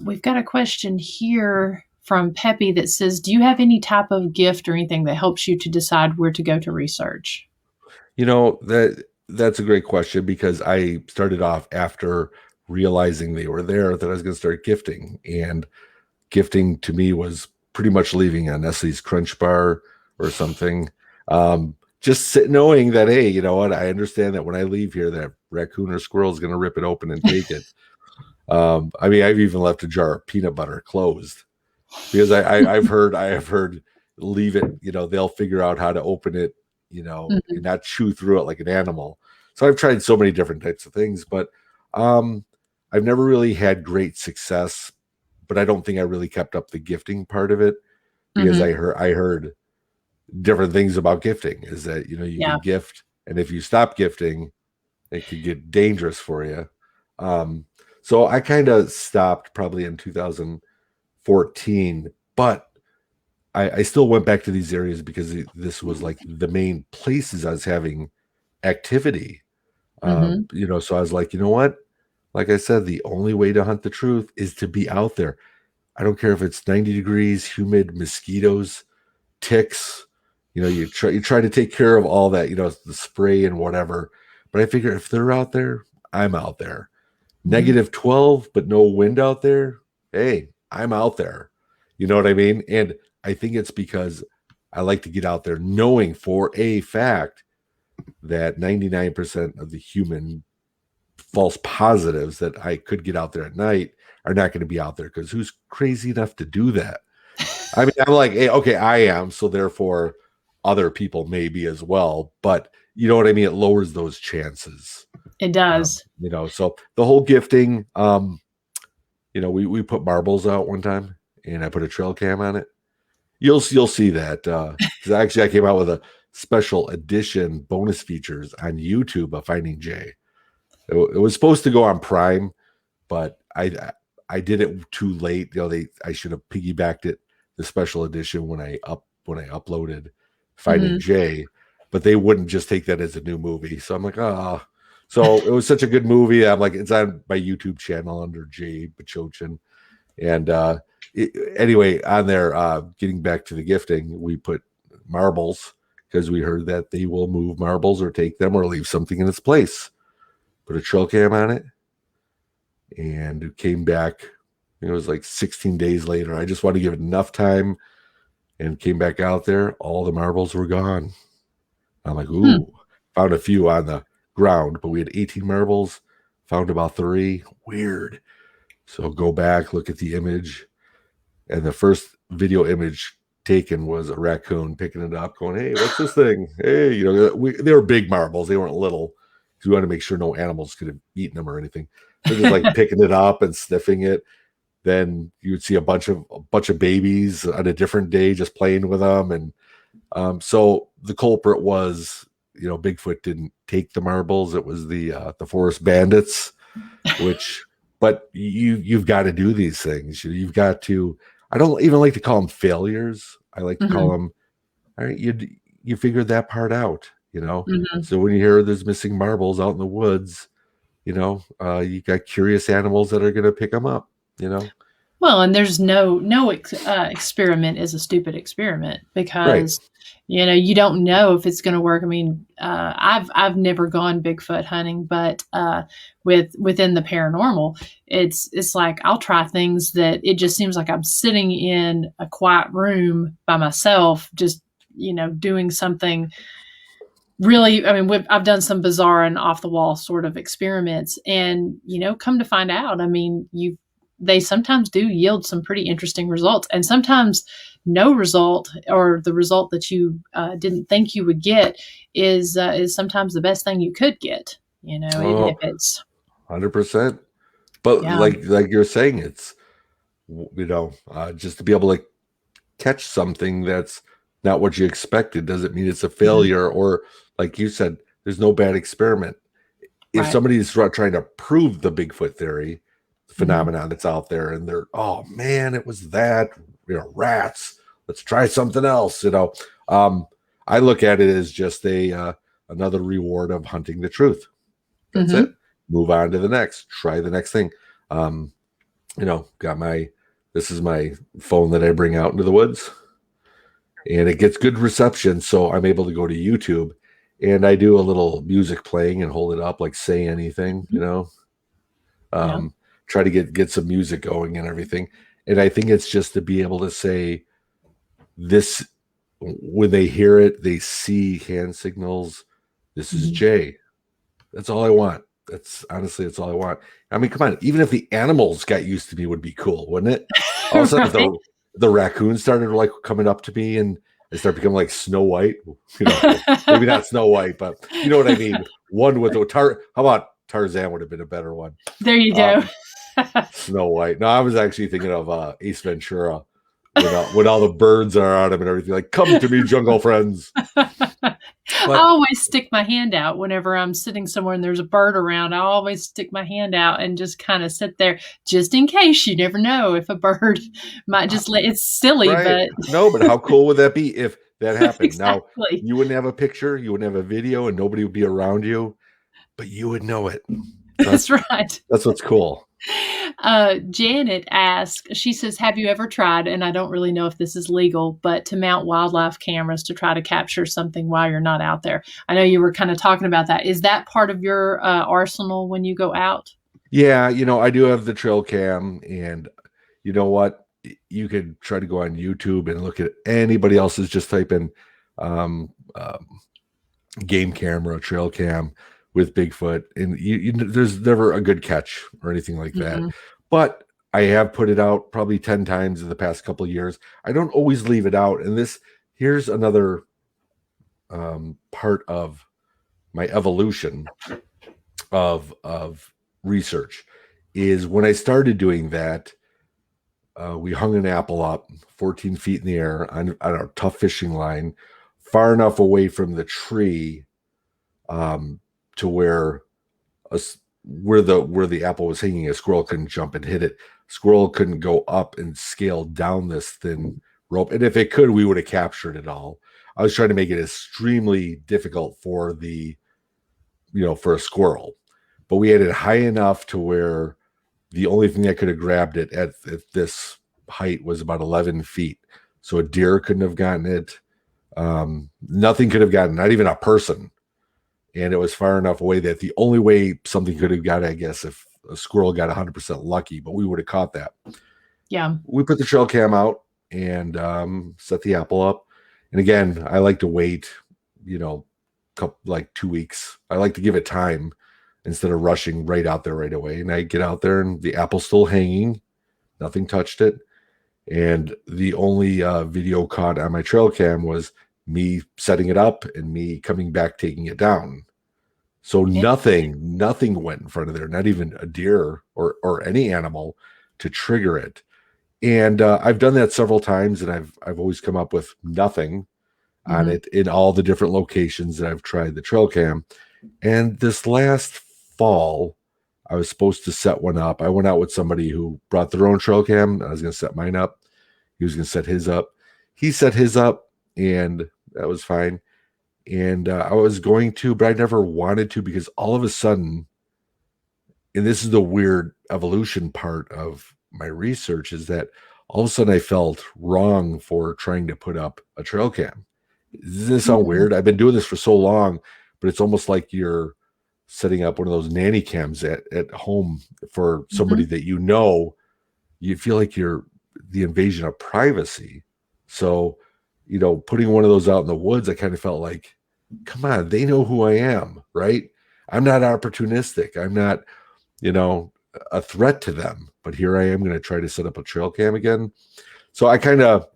We've got a question here from Peppy that says, do you have any type of gift or anything that helps you to decide where to go to research? That's a great question, because I started off after realizing they were there that I was going to start gifting. And gifting to me was pretty much leaving a Nestle's Crunch Bar or something. Just knowing that, hey, you know what? I understand that when I leave here, that raccoon or squirrel is going to rip it open and take it. I mean, I've even left a jar of peanut butter closed, because I have heard leave it, they'll figure out how to open it, and not chew through it like an animal. So I've tried so many different types of things, but I've never really had great success. But I don't think I really kept up the gifting part of it, because I heard different things about gifting, is that, you can gift, and if you stop gifting, it could get dangerous for you. So I kind of stopped probably in 2014, but I still went back to these areas because this was like the main places I was having activity. So I was like, you know what? Like I said, the only way to hunt the truth is to be out there. I don't care if it's 90 degrees, humid, mosquitoes, ticks. You try to take care of all that, the spray and whatever. But I figure if they're out there, I'm out there. -12, but no wind out there. Hey, I'm out there. You know what I mean? And I think it's because I like to get out there knowing for a fact that 99% of the human false positives that I could get out there at night are not going to be out there, because who's crazy enough to do that? I mean, I'm like, hey, okay, I am. So therefore other people may be as well, but you know what I mean? It lowers those chances. It does. So the whole gifting, we put marbles out one time, and I put a trail cam on it. You'll see that, because actually I came out with a special edition bonus features on YouTube of Finding Jay. It was supposed to go on Prime, but I did it too late. I should have piggybacked it, the special edition, when I uploaded Finding Jay, but they wouldn't just take that as a new movie. So I'm like, oh. So it was such a good movie. I'm like, it's on my YouTube channel under Jay Bachochin. And anyway, on there, getting back to the gifting, we put marbles, because we heard that they will move marbles or take them or leave something in its place. Put a trail cam on it, and it came back. It was like 16 days later. I just wanted to give it enough time, and came back out there. All the marbles were gone. I'm like, ooh, found a few on the ground, but we had 18 marbles, found about 3. Weird. So go back, look at the image, and the first video image taken was a raccoon picking it up, going, hey, what's this thing? Hey, they were big marbles. They weren't little. We wanted to make sure no animals could have eaten them or anything. So just like picking it up and sniffing it. Then you would see a bunch of babies on a different day just playing with them. And so the culprit was, Bigfoot didn't take the marbles. It was the forest bandits, but you've got to do these things. You've got to, I don't even like to call them failures. I like to call Mm-hmm. them, all right, you figured that part out, you know. Mm-hmm. So when you hear there's missing marbles out in the woods, you know, you got curious animals that are going to pick them up, you know. Well, and there's no experiment is a stupid experiment Right. because you don't know if it's going to work. I mean, I've never gone Bigfoot hunting, but within the paranormal, it's like I'll try things that it just seems like I'm sitting in a quiet room by myself, just doing something really. I mean, I've done some bizarre and off the wall sort of experiments, and come to find out, I mean, they sometimes do yield some pretty interesting results, and sometimes no result, or the result that you didn't think you would get is sometimes the best thing you could get. If Oh, it's 100%. But yeah. like you're saying, it's just to be able to catch something that's not what you expected doesn't mean it's a Mhm. failure, or like you said, there's no bad experiment. If Right. somebody's trying to prove the Bigfoot theory, the Hmm. phenomenon that's out there, and they're, oh man, it was that, rats. Let's try something else. I look at it as just a another reward of hunting the truth. That's Hmm. it. Move on to the next. Try the next thing. Um, got this is my phone that I bring out into the woods, and it gets good reception. So I'm able to go to YouTube, and I do a little music playing and hold it up, like say anything, Yeah. um, try to get some music going and everything. And I think it's just to be able to say this when they hear it, they see hand signals. This is Hmm. Jay. That's all I want. That's all I want. I mean, come on. Even if the animals got used to me, would be cool, wouldn't it? All of a sudden, Right. the raccoons started like coming up to me, and I started becoming like Snow White. Maybe not Snow White, but you know what I mean. One with the How about Tarzan would have been a better one. There you go. Um, Snow White. No, I was actually thinking of Ace Ventura when all the birds are on him and everything. Like, come to me, jungle friends. I But always stick my hand out whenever I'm sitting somewhere and there's a bird around. I always stick my hand out and just kind of sit there just in case. You never know if a bird might uh, just it's silly, right, but no, but how cool would that be if that happened? Now exactly. you wouldn't have a picture, you wouldn't have a video, and nobody would be around you, but you would know it. So That's right. that's what's cool. Janet asks, she says, have you ever tried, and I don't really know if this is legal, but to mount wildlife cameras to try to capture something while you're not out there? I know you were kind of talking about that. Is that part of your arsenal when you go out? Yeah, I do have the trail cam, and you know what? You could try to go on YouTube and look at anybody else's, just type in um, um, game camera, trail cam with Bigfoot, and there's never a good catch or anything like that. Hmm. But I have put it out probably 10 times in the past couple of years. I don't always leave it out. And here's another part of my evolution of research is when I started doing that. We hung an apple up 14 feet in the air on a tough fishing line, far enough away from the tree to where where the apple was hanging, a squirrel couldn't jump and hit it. Squirrel couldn't go up and scale down this thin rope, and if it could, we would have captured it all. I was trying to make it extremely difficult for for a squirrel, but we had it high enough to where the only thing that could have grabbed it at this height was about 11 feet. So a deer couldn't have gotten it. Nothing could have gotten, not even a person. And it was far enough away that the only way something could have got, I guess, if a squirrel got 100% lucky, but we would have caught that. Yeah. We put the trail cam out and set the apple up. And again, I like to wait, like 2 weeks. I like to give it time instead of rushing right out there right away. And I get out there and the apple's still hanging. Nothing touched it. And the only video caught on my trail cam was me setting it up and me coming back, taking it down. So nothing went in front of there, not even a deer or any animal to trigger it. And I've done that several times, and I've always come up with nothing on Hmm. it in all the different locations that I've tried the trail cam. And this last fall, I was supposed to set one up. I went out with somebody who brought their own trail cam. I was going to set mine up. He was going to set his up. He set his up, and that was fine. And I was going to, but I never wanted to, because all of a sudden, and this is the weird evolution part of my research, is that all of a sudden I felt wrong for trying to put up a trail cam. Does this sound weird? I've been doing this for so long, but it's almost like you're setting up one of those nanny cams at home for somebody that you know. You feel like you're the invasion of privacy. So, putting one of those out in the woods, I kind of felt like, come on, they know who I am, right? I'm not opportunistic. I'm not, a threat to them. But here I am going to try to set up a trail cam again. So I kind of,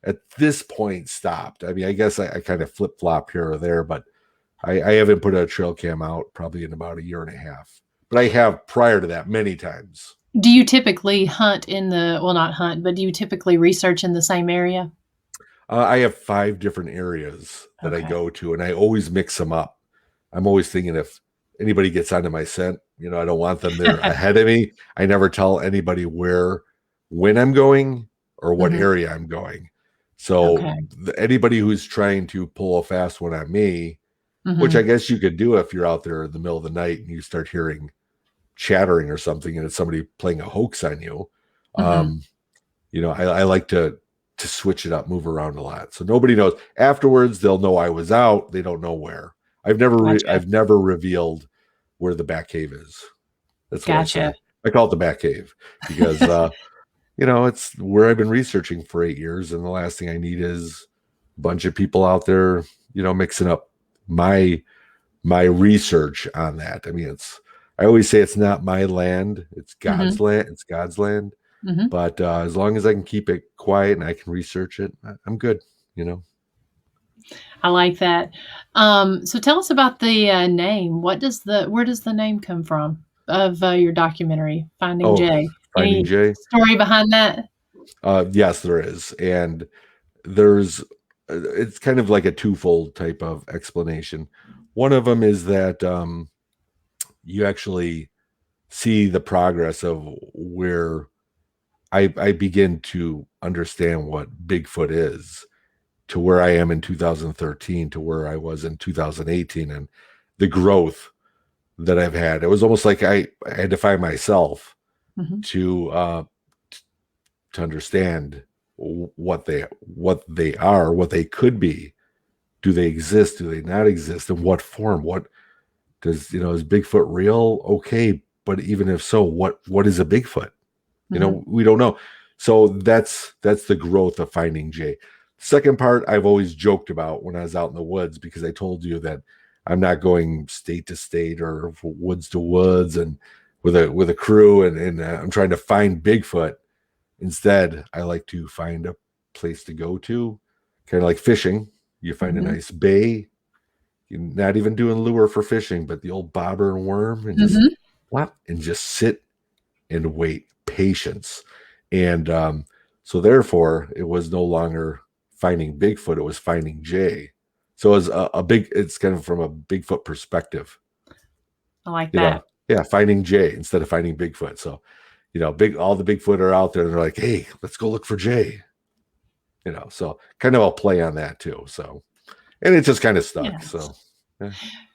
at this point, stopped. I mean, I guess I kind of flip-flop here or there, but I haven't put a trail cam out probably in about a year and a half. But I have prior to that many times. Do you typically hunt not hunt, but do you typically research in the same area? I have 5 different areas that I go to, and I always mix them up. I'm always thinking, if anybody gets onto my scent, I don't want them there ahead of me. I never tell anybody when I'm going or what area I'm going. So anybody who's trying to pull a fast one on me, which I guess you could do if you're out there in the middle of the night and you start hearing chattering or something and it's somebody playing a hoax on you. I like to switch it up, move around a lot. So nobody knows. Afterwards, they'll know I was out. They don't know where. I've never revealed where the Bat Cave is. That's what I say. I call it the Bat Cave because, it's where I've been researching for 8 years. And the last thing I need is a bunch of people out there, mixing up my research on that. I mean, I always say it's not my land. It's God's land. It's God's land. But as long as I can keep it quiet and I can research it, I'm good, I like that. So tell us about the name. Where does the name come from of your documentary, Finding Jay? Finding Jay. Story behind that? Yes, there is. And it's kind of like a twofold type of explanation. One of them is that you actually see the progress of where I begin to understand what Bigfoot is, to where I am in 2013 to where I was in 2018, and the growth that I've had. It was almost like I had to find myself to understand what they are, what they could be. Do they exist? Do they not exist? In what form? What does, is Bigfoot real? Okay, but even if so, what is a Bigfoot? We don't know. So that's the growth of Finding Jay. Second part, I've always joked about when I was out in the woods, because I told you that I'm not going state to state or woods to woods and with a crew and I'm trying to find Bigfoot. Instead, I like to find a place to go to, kind of like fishing. You find a nice bay. You're not even doing lure for fishing, but the old bobber and worm, and just sit and wait. Patience. And so therefore it was no longer finding Bigfoot, it was Finding Jay. So it was it's kind of from a Bigfoot perspective. I like that. Finding Jay instead of finding Bigfoot. So all the Bigfoot are out there and they're like, hey, let's go look for Jay. So kind of a play on that too. So, and it just kind of stuck. Yes. So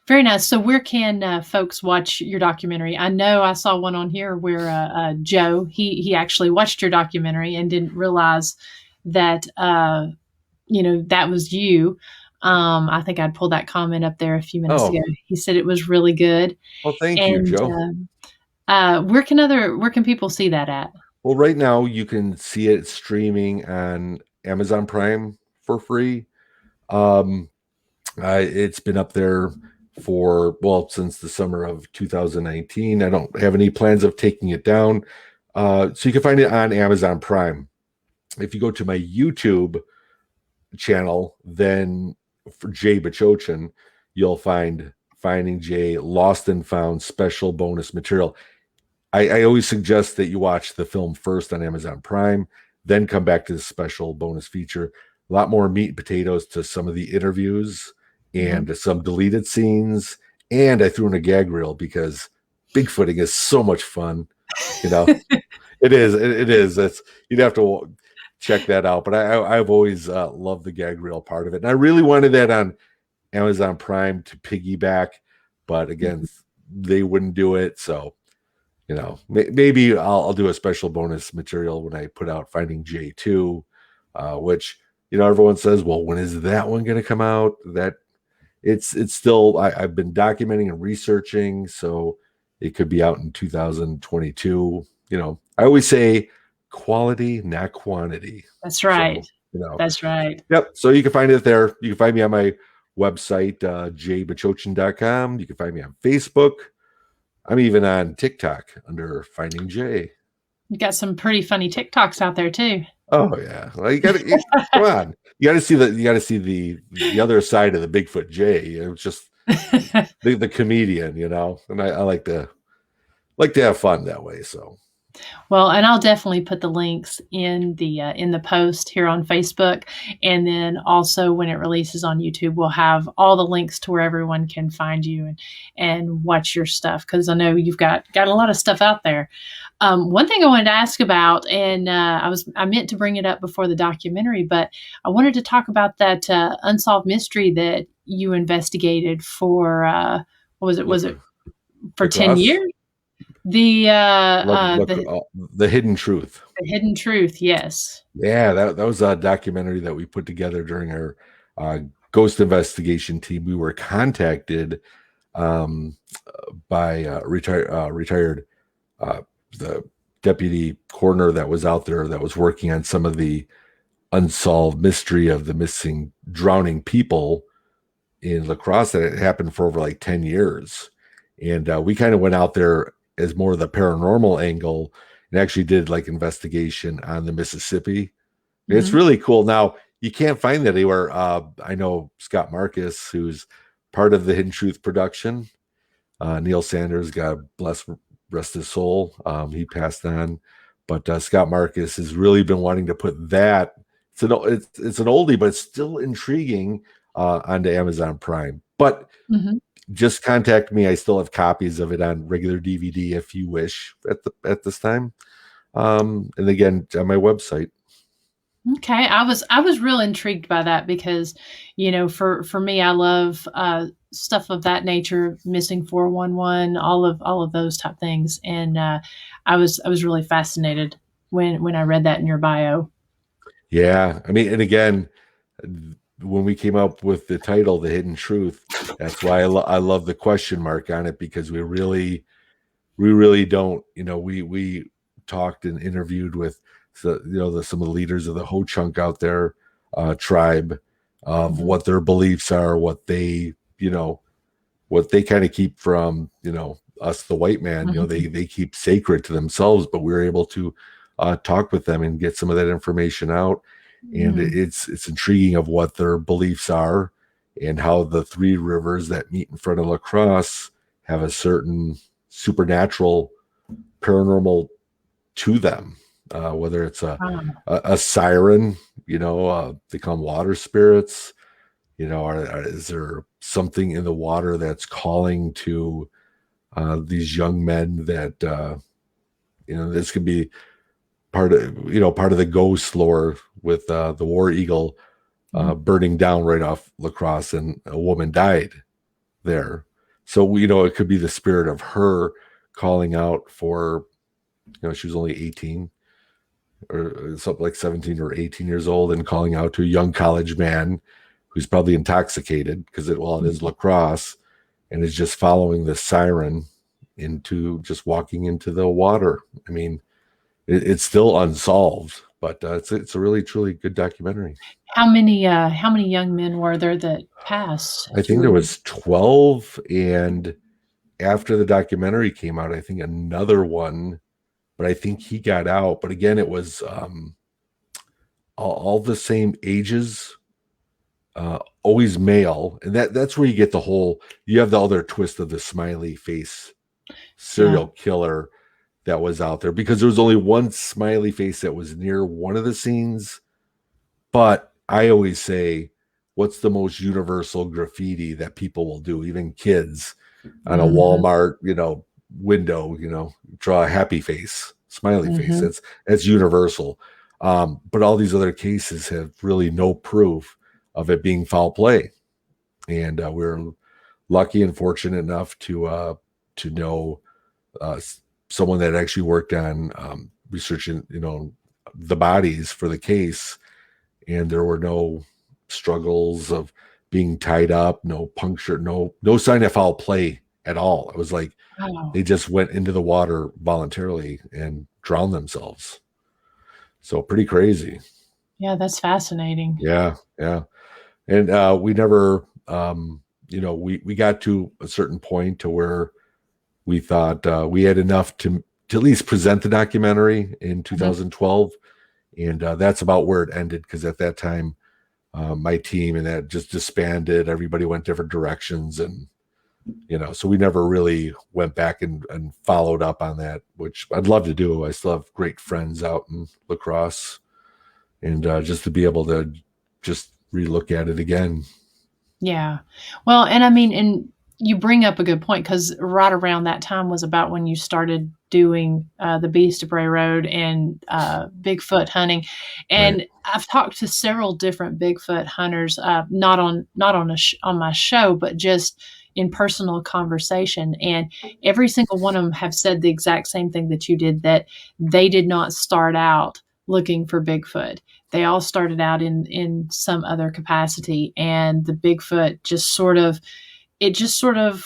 very nice. So where can folks watch your documentary? I know I saw one on here where Joe, he actually watched your documentary and didn't realize that, that was you. I think I'd pulled that comment up there a few minutes ago. He said it was really good. Well, thank you, Joe. Where can people see that at? Well, right now you can see it streaming on Amazon Prime for free. It's been up there since the summer of 2019. I don't have any plans of taking it down. So you can find it on Amazon Prime. If you go to my YouTube channel, then for Jay Bachochin, you'll find Finding Jay Lost and Found special bonus material. I always suggest that you watch the film first on Amazon Prime, then come back to the special bonus feature. A lot more meat and potatoes to some of the interviews and some deleted scenes. And I threw in a gag reel because Bigfooting is so much fun. It is. You'd have to check that out. But I've always loved the gag reel part of it, and I really wanted that on Amazon Prime to piggyback, but again, they wouldn't do it. So, maybe I'll do a special bonus material when I put out Finding J2, which everyone says, well, when is that one going to come out? That it's still I've been documenting and researching, so it could be out in 2022. I always say quality, not quantity. That's right. So, that's right. Yep. So you can find it there. You can find me on my website, jbachochin.com. You can find me on Facebook. I'm even on TikTok under Finding J. You got some pretty funny TikToks out there too. Oh yeah. Well, you got to come on. You got to see the other side of the Bigfoot J. It's just the comedian, and I like to have fun that way. So. Well, and I'll definitely put the links in the post here on Facebook, and then also when it releases on YouTube, we'll have all the links to where everyone can find you and watch your stuff, because I know you've got a lot of stuff out there. One thing I wanted to ask about, and I meant to bring it up before the documentary, but I wanted to talk about that unsolved mystery that you investigated for what was it? Was it for 10 years? The Hidden Truth. The Hidden Truth, yes. Yeah, that was a documentary that we put together during our ghost investigation team. We were contacted by retired the deputy coroner that was out there that was working on some of the unsolved mystery of the missing drowning people in La Crosse, that it happened for over like 10 years. And we kind of went out there as more of the paranormal angle and actually did like investigation on the Mississippi. Mm-hmm. It's really cool. Now, you can't find that anywhere. I know Scott Marcus, who's part of the Hidden Truth production. Neil Sanders, God bless, rest his soul. He passed on. But Scott Marcus has really been wanting to put that. It's an oldie, but it's still intriguing onto Amazon Prime. But just contact me. I still have copies of it on regular DVD if you wish at this time. And again, on my website. Okay. I was real intrigued by that because, for me, I love stuff of that nature, missing 411, all of those type things. And I was really fascinated when I read that in your bio. Yeah. I mean, and again, when we came up with the title, The Hidden Truth, that's why I love the question mark on it, because we really don't, we talked and interviewed with some of the leaders of the Ho Chunk out there, tribe, of what their beliefs are, what they kind of keep from, us, the white man, they keep sacred to themselves, but we were able to talk with them and get some of that information out. And it's intriguing of what their beliefs are and how the three rivers that meet in front of La Crosse have a certain supernatural paranormal to them, whether it's a siren, they call them water spirits, is there something in the water that's calling to these young men that, this could be part of the ghost lore with the War Eagle burning down right off La Crosse, and a woman died there. So, it could be the spirit of her calling out for, she was only 18 or something, like 17 or 18 years old, and calling out to a young college man who's probably intoxicated, because it is La Crosse, and is just following the siren into just walking into the water. I mean, it's still unsolved, but it's a really, truly good documentary. How many young men were there that passed? I think there was 12, and after the documentary came out, I think another one, but I think he got out. But again, it was all the same ages, always male, and that's where you get you have the other twist of the smiley face serial killer that was out there, because there was only one smiley face that was near one of the scenes. But I always say, what's the most universal graffiti that people will do, even kids, on a Walmart, window, draw a happy face, smiley face. That's universal. But all these other cases have really no proof of it being foul play. And we're lucky and fortunate enough to know someone that actually worked on researching, the bodies for the case, and there were no struggles of being tied up, no puncture, no sign of foul play at all. It was like they just went into the water voluntarily and drowned themselves. So pretty crazy. Yeah, that's fascinating. Yeah. And we never, we got to a certain point to where we thought we had enough to at least present the documentary in 2012. And that's about where it ended, because at that time, my team and that just disbanded. Everybody went different directions. And, so we never really went back and followed up on that, which I'd love to do. I still have great friends out in La Crosse, and just to be able to just relook at it again. Yeah. Well, and I mean, and you bring up a good point, because right around that time was about when you started doing the Beast of Bray Road and Bigfoot hunting. And right. I've talked to several different Bigfoot hunters, not on my show, but just in personal conversation. And every single one of them have said the exact same thing that you did, that they did not start out looking for Bigfoot. They all started out in some other capacity, and the Bigfoot just sort of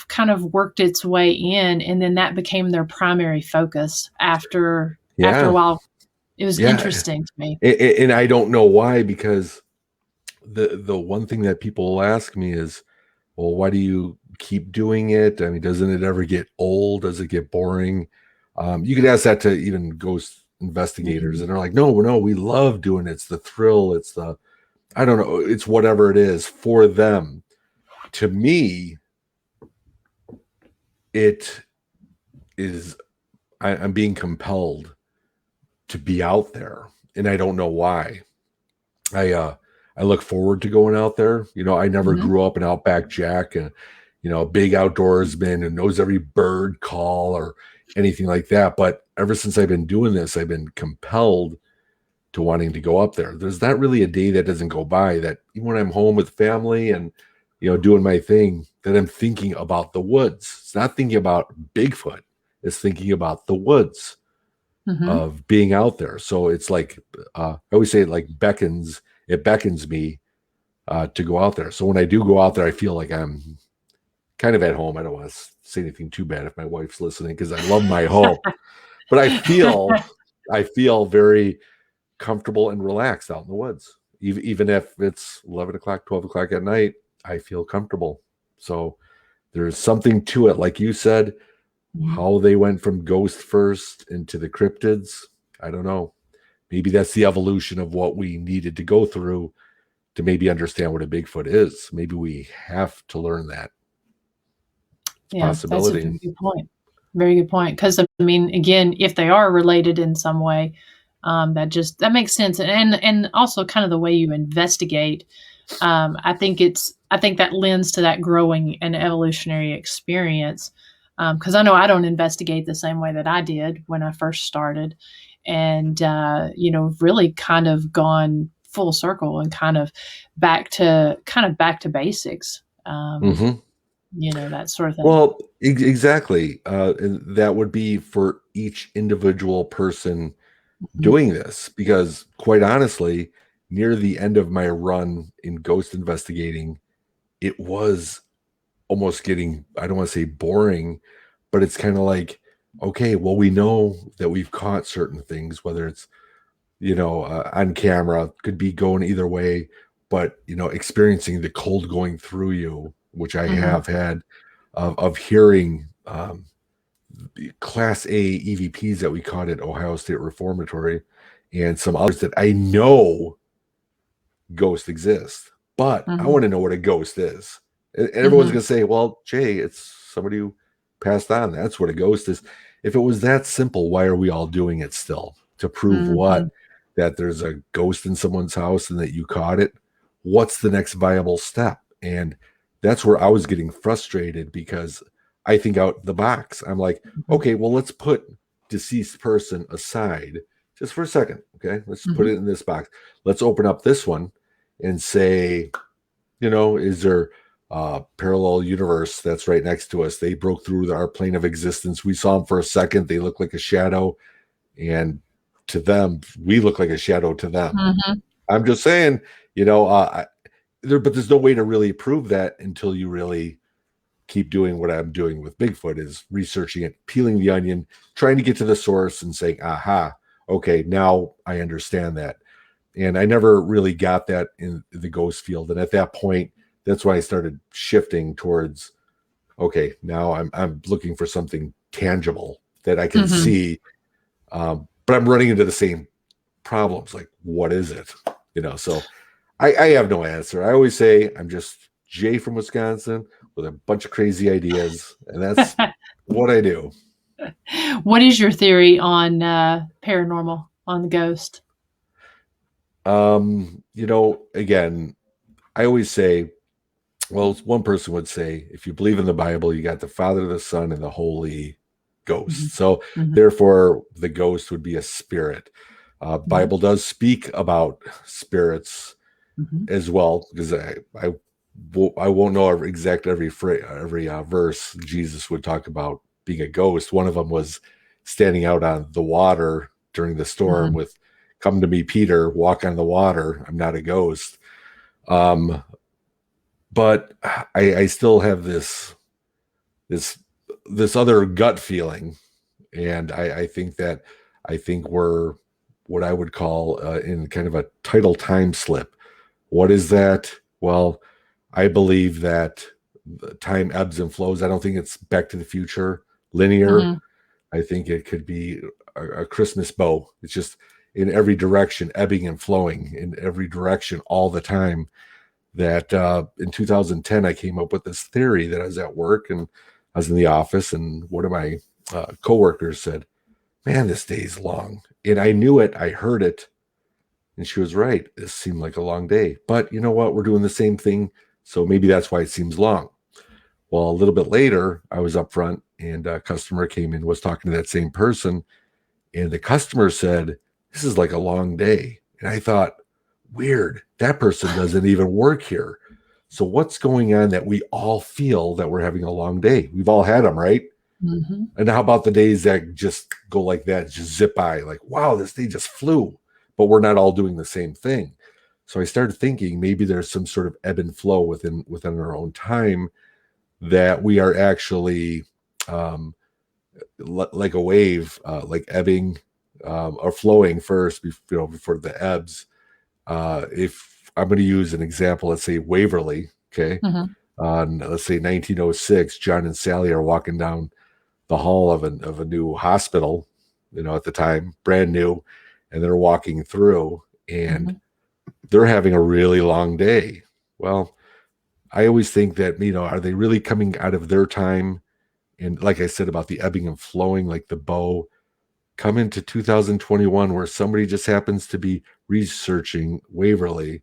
kind of worked its way in, and then that became their primary focus after a while. It was interesting to me. And I don't know why, because the one thing that people will ask me is, well, why do you keep doing it? I mean, doesn't it ever get old? Does it get boring? You could ask that to even ghost investigators, and they're like, no, we love doing it. It's the thrill. It's I don't know. It's whatever it is for them. To me, it is, I'm being compelled to be out there, and I don't know why. I look forward to going out there. I never grew up an Outback Jack, and a big outdoorsman who knows every bird call or anything like that. But ever since I've been doing this, I've been compelled to wanting to go up there. There's not really a day that doesn't go by that, even when I'm home with family and doing my thing, that I'm thinking about the woods. It's not thinking about Bigfoot. It's thinking about the woods of being out there. So it's like, I always say it beckons me to go out there. So when I do go out there, I feel like I'm kind of at home. I don't want to say anything too bad if my wife's listening, because I love my home, but I feel very comfortable and relaxed out in the woods. Even if it's 11 o'clock, 12 o'clock at night, I feel comfortable. So there's something to it. Like you said, how they went from ghost first into the cryptids, I don't know. Maybe that's the evolution of what we needed to go through to maybe understand what a Bigfoot is. Maybe we have to learn that. Possibility. That's a very good point. Very good point. Because, I mean, again, if they are related in some way, that makes sense. And also kind of the way you investigate. I think that lends to that growing and evolutionary experience. Because I know I don't investigate the same way that I did when I first started, and really kind of gone full circle and kind of back to basics. That sort of thing. Well, exactly. And that would be for each individual person doing this, because quite honestly, near the end of my run in ghost investigating, it was almost getting, I don't want to say boring, but it's kind of like, okay, well, we know that we've caught certain things, whether it's, on camera, could be going either way, but, experiencing the cold going through you, which I have had, of hearing Class A EVPs that we caught at Ohio State Reformatory, and some others that I know ghosts exist, but I want to know what a ghost is. And everyone's going to say, well, Jay, it's somebody who passed on. That's what a ghost is. If it was that simple, why are we all doing it still? To prove what? That there's a ghost in someone's house and that you caught it? What's the next viable step? And that's where I was getting frustrated, because I think out the box. I'm like, okay, well, let's put deceased person aside just for a second. Okay. Let's put it in this box. Let's open up this one and say, is there a parallel universe that's right next to us? They broke through our plane of existence. We saw them for a second. They look like a shadow. And to them, we look like a shadow to them. I'm just saying, but there's no way to really prove that until you really keep doing what I'm doing with Bigfoot, is researching it, peeling the onion, trying to get to the source and saying, aha, okay, now I understand that. And I never really got that in the ghost field. And at that point, that's why I started shifting towards, okay, now I'm looking for something tangible that I can see. But I'm running into the same problems. Like, what is it? So I have no answer. I always say I'm just Jay from Wisconsin with a bunch of crazy ideas, and that's what I do. What is your theory on paranormal, on the ghost? Again, I always say, well, one person would say, if you believe in the Bible, you got the Father, the Son, and the Holy Ghost. So therefore, the ghost would be a spirit. Bible does speak about spirits as well, because I won't know every verse Jesus would talk about being a ghost. One of them was standing out on the water during the storm with, "Come to me, Peter, walk on the water. I'm not a ghost." But I still have this other gut feeling, and I think we're what I would call in kind of a tidal time slip. What is that? Well, I believe that time ebbs and flows. I don't think it's Back to the Future linear. I think it could be a Christmas bow. It's just in every direction, ebbing and flowing in every direction all the time. That in 2010, I came up with this theory that I was at work and I was in the office, and one of my coworkers said, "Man, this day's long." And I knew it. I heard it. And she was right. This seemed like a long day. But you know what? We're doing the same thing. So maybe that's why it seems long. Well, a little bit later, I was up front and a customer came in, was talking to that same person. And the customer said, "This is like a long day." And I thought, weird. That person doesn't even work here. So what's going on that we all feel that we're having a long day? We've all had them, right? And how about the days that just go like that, just zip by, like, wow, this day just flew, but we're not all doing the same thing. So I started thinking maybe there's some sort of ebb and flow within our own time, that we are actually like a wave, like ebbing or flowing first, before the ebbs. If I'm going to use an example, let's say Waverly, okay, let's say 1906, John and Sally are walking down the hall of a new hospital, at the time, brand new, and they're walking through, and they're having a really long day. Well, I always think that, are they really coming out of their time? And like I said about the ebbing and flowing, like the bow, come into 2021 where somebody just happens to be researching Waverly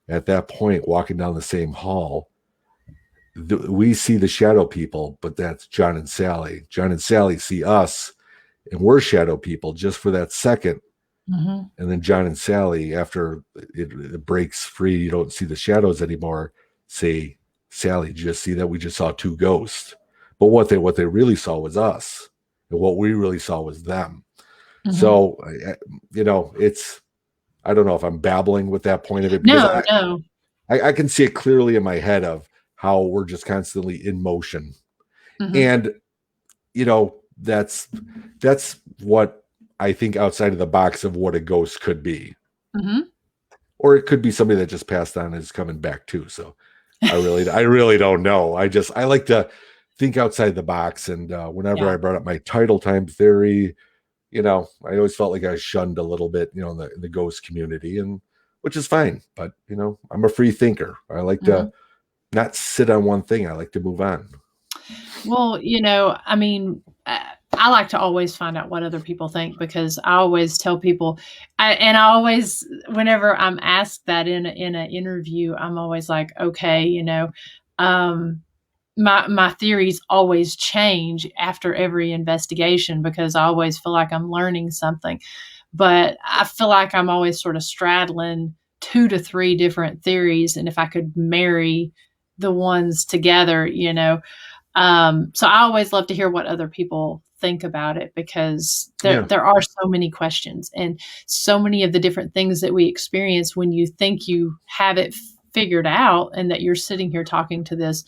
at that point, walking down the same hall. We see the shadow people, but that's John and Sally. John and Sally see us, and we're shadow people just for that second. And then John and Sally, after it breaks free, you don't see the shadows anymore, say, "Sally, did you just see that? We just saw two ghosts." But what they really saw was us, and what we really saw was them. So, it's, I don't know if I'm babbling with that point of it, because No. I can see it clearly in my head of how we're just constantly in motion. And, that's what I think outside of the box of what a ghost could be. Or it could be somebody that just passed on and is coming back too. So I really don't know. I like to think outside the box. And whenever I brought up my tidal time theory, I always felt like I was shunned a little bit, in the ghost community, and which is fine. But, I'm a free thinker. I like to not sit on one thing. I like to move on. Well, I mean, I like to always find out what other people think, because I always tell people, whenever I'm asked that in an interview, I'm always like, okay, my theories always change after every investigation, because I always feel like I'm learning something. but I feel like I'm always sort of straddling 2 to 3 different theories, and if I could marry the ones together, so I always love to hear what other people think about it, because there are so many questions and so many of the different things that we experience when you think you have it figured out and that you're sitting here talking to this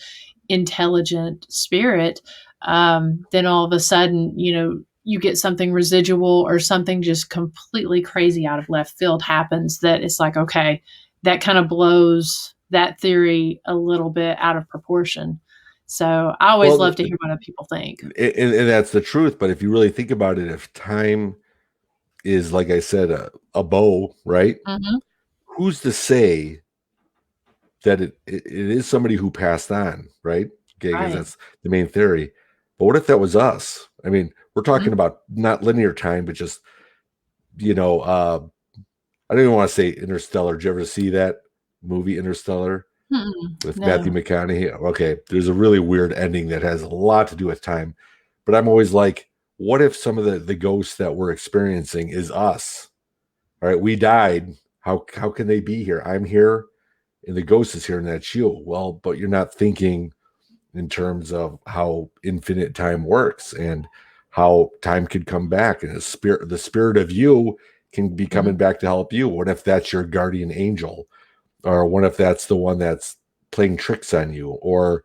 intelligent spirit. Then all of a sudden, you get something residual or something just completely crazy out of left field happens that it's like, okay, that kind of blows that theory a little bit out of proportion. So I always love to hear what other people think. And that's the truth. But if you really think about it, if time is, like I said, a bow, right? Mm-hmm. Who's to say that it is somebody who passed on, right? Okay, because that's the main theory. But what if that was us? I mean, we're talking about not linear time, but just, I don't even want to say Interstellar. Did you ever see that movie, Interstellar? With Matthew McConaughey? Okay, there's a really weird ending that has a lot to do with time. But I'm always like, what if some of the ghosts that we're experiencing is us? All right, we died. How can they be here? I'm here, and the ghost is here, and that's you. Well, but you're not thinking in terms of how infinite time works and how time could come back, and the spirit of you can be coming back to help you. What if that's your guardian angel? Or what if that's the one that's playing tricks on you? Or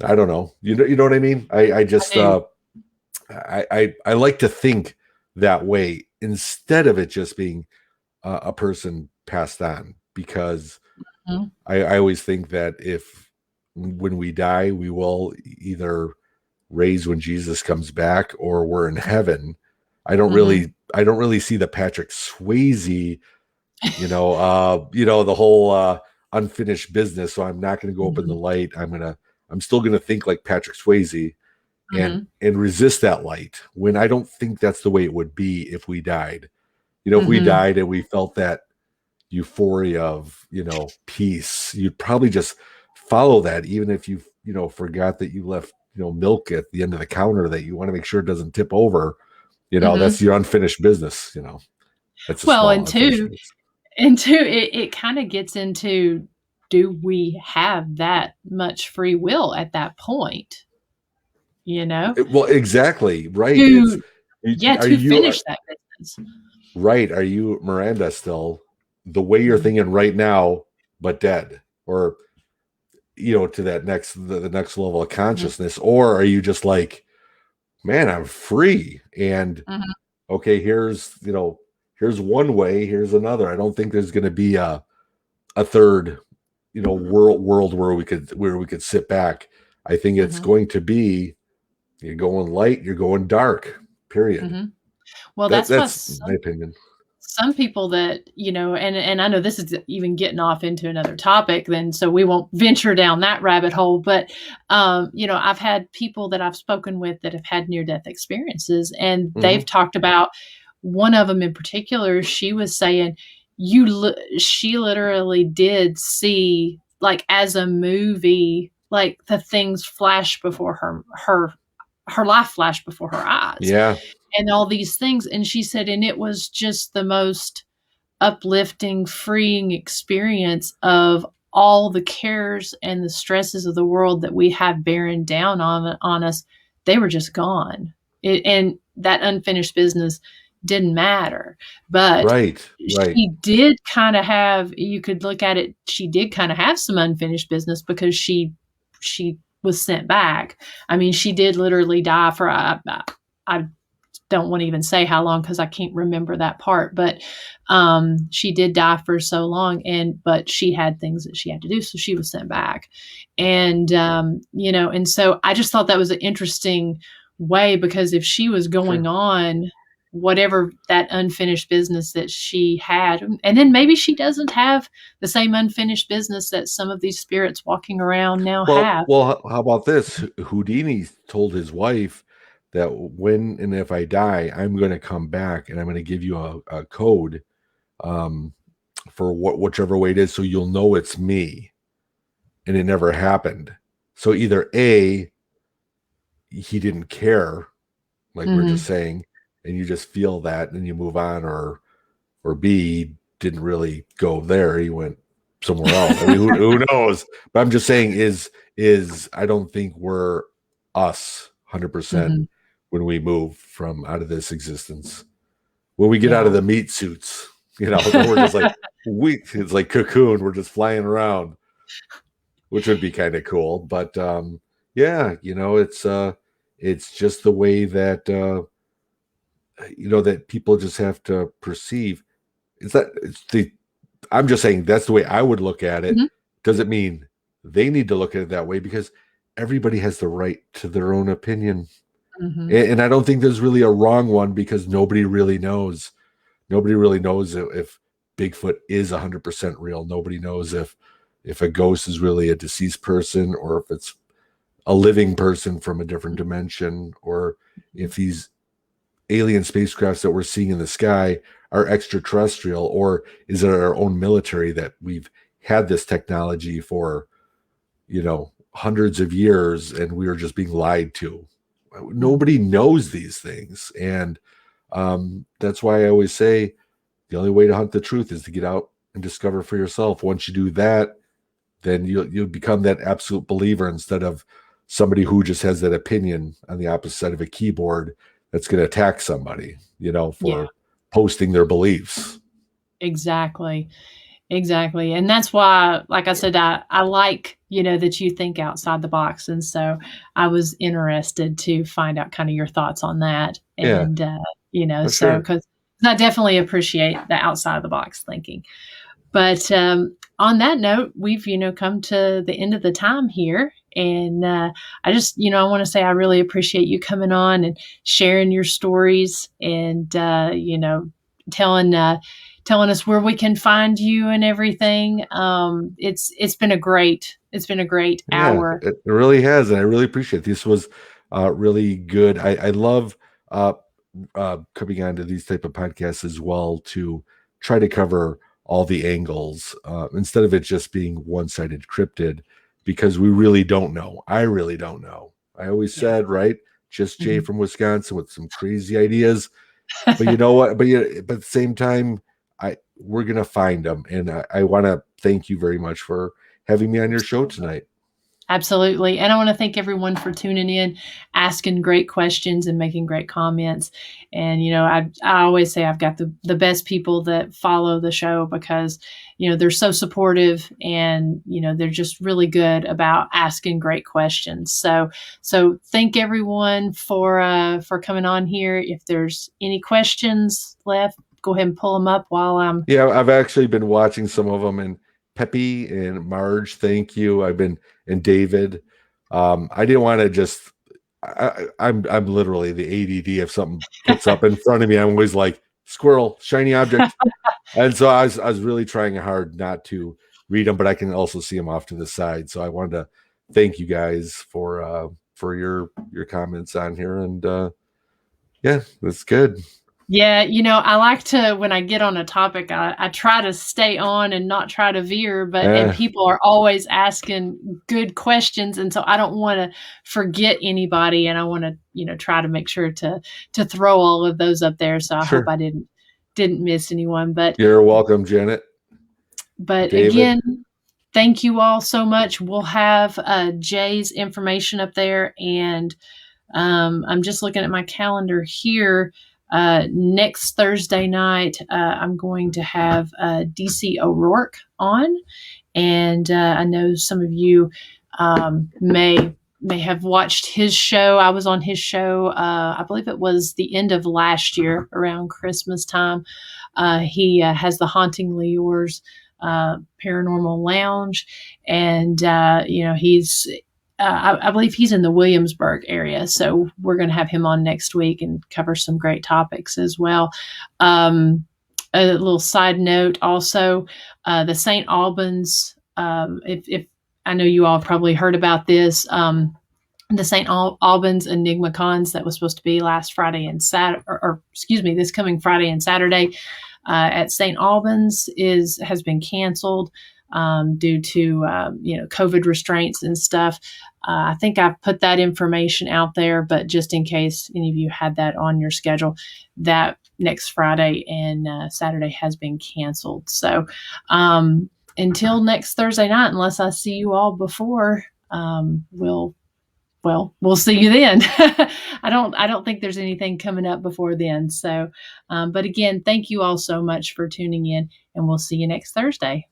I don't know. You know what I mean? I just I like to think that way instead of it just being a person passed on, because I always think that when we die, we will either raise when Jesus comes back or we're in heaven. I don't really see the Patrick Swayze, the whole unfinished business. So I'm not going to go up in the light. I'm still going to think like Patrick Swayze and resist that light, when I don't think that's the way it would be if we died. If we died and we felt that euphoria of, peace, you'd probably just follow that, even if you forgot that you left, milk at the end of the counter that you want to make sure it doesn't tip over. That's your unfinished business. That's it kind of gets into, do we have that much free will at that point? Well, exactly. Right. To finish that business. Right. Are you Miranda still the way you're thinking right now, but dead? Or, to that the next level of consciousness? Or are you just like, man, I'm free. And okay, here's one way, here's another. I don't think there's going to be a third, world where we could sit back. I think it's going to be, you're going light, you're going dark, period. Well, that's my opinion. Some people that, and I know this is even getting off into another topic, then, so we won't venture down that rabbit hole. But, I've had people that I've spoken with that have had near-death experiences, and they've talked about, one of them in particular, she was saying, she literally did see, like, as a movie, like, the things flash before her life flashed before her eyes. Yeah. And all these things. And she said, and it was just the most uplifting, freeing experience of all the cares and the stresses of the world that we have bearing down on us. They were just gone. And that unfinished business didn't matter. But she did kind of have, you could look at it, she did kind of have some unfinished business, because she was sent back. I mean, she did literally die for, I don't want to even say how long, because I can't remember that part, but she did die for so long, but she had things that she had to do, so she was sent back. And and so I just thought that was an interesting way, because if she was going on whatever that unfinished business that she had, and then maybe she doesn't have the same unfinished business that some of these spirits walking around now have. Well, how about this? Houdini told his wife that when and if I die, I'm going to come back and I'm going to give you a code for whichever way it is, so you'll know it's me. And it never happened. So either A, he didn't care, like we're just saying, and you just feel that and you move on, or B didn't really go there. He went somewhere else. I mean, who knows? But I'm just saying is I don't think we're us 100% Mm-hmm. when we move from out of this existence. When we get out Yeah. of the meat suits, then we're just like it's like Cocoon. We're just flying around, which would be kind of cool. But yeah, it's just the way that that people just have to perceive. I'm just saying that's the way I would look at it. Mm-hmm. Doesn't mean they need to look at it that way, because everybody has the right to their own opinion. Mm-hmm. And I don't think there's really a wrong one, because nobody really knows. Nobody really knows if Bigfoot is 100% real. Nobody knows if a ghost is really a deceased person, or if it's a living person from a different dimension, or if these alien spacecrafts that we're seeing in the sky are extraterrestrial, or is it our own military that we've had this technology for hundreds of years and we are just being lied to. Nobody knows these things, and that's why I always say the only way to hunt the truth is to get out and discover for yourself. Once you do that, then you'll become that absolute believer, instead of somebody who just has that opinion on the opposite side of a keyboard that's going to attack somebody, for posting their beliefs. Exactly. And that's why, like I said, I like, that you think outside the box. And so I was interested to find out kind of your thoughts on that. And, because I definitely appreciate the outside of the box thinking. But on that note, we've, come to the end of the time here. And I just, I want to say I really appreciate you coming on and sharing your stories and, telling us where we can find you and everything. It's been a great hour. It really has, and I really appreciate it. This was really good. I love coming onto these type of podcasts as well, to try to cover all the angles instead of it just being one-sided cryptid, because we really don't know. I really don't know. I always said, right, just Jay from Wisconsin with some crazy ideas. But you know what? But at the same time, we're gonna find them, and I want to thank you very much for having me on your show tonight. Absolutely. And I want to thank everyone for tuning in, asking great questions and making great comments. And, I always say I've got the best people that follow the show, because, they're so supportive, and, they're just really good about asking great questions. So thank everyone for coming on here. If there's any questions left, go ahead and pull them up while I'm. Yeah, I've actually been watching some of them, and Peppy and Marge, thank you. And David. I didn't want to just. I'm literally the ADD. If something puts up in front of me, I'm always like, squirrel, shiny object. And so I was really trying hard not to read them, but I can also see them off to the side. So I wanted to thank you guys for your comments on here, and yeah, that's good. Yeah, I like to, when I get on a topic, I try to stay on and not try to veer, and people are always asking good questions. And so I don't want to forget anybody, and I want to, try to make sure to throw all of those up there. So I hope I didn't miss anyone, but you're welcome, Janet. But David. Again, thank you all so much. We'll have Jay's information up there, and I'm just looking at my calendar here. Next Thursday night, I'm going to have DC O'Rourke on, and I know some of you may have watched his show. I was on his show. I believe it was the end of last year, around Christmas time. He has the Hauntingly Yours Paranormal Lounge, and he's. I believe he's in the Williamsburg area, so we're going to have him on next week and cover some great topics as well. A little side note, also, the St. Albans. If I know you all probably heard about this, the St. Albans Enigma Cons that was supposed to be last Friday and Saturday, or excuse me, this coming Friday and Saturday at St. Albans has been canceled. due to COVID restraints and stuff. I think I've put that information out there, but just in case any of you had that on your schedule, that next Friday and Saturday has been canceled. So until next Thursday night, unless I see you all before, we'll see you then. I don't think there's anything coming up before then. So, but again, thank you all so much for tuning in, and we'll see you next Thursday.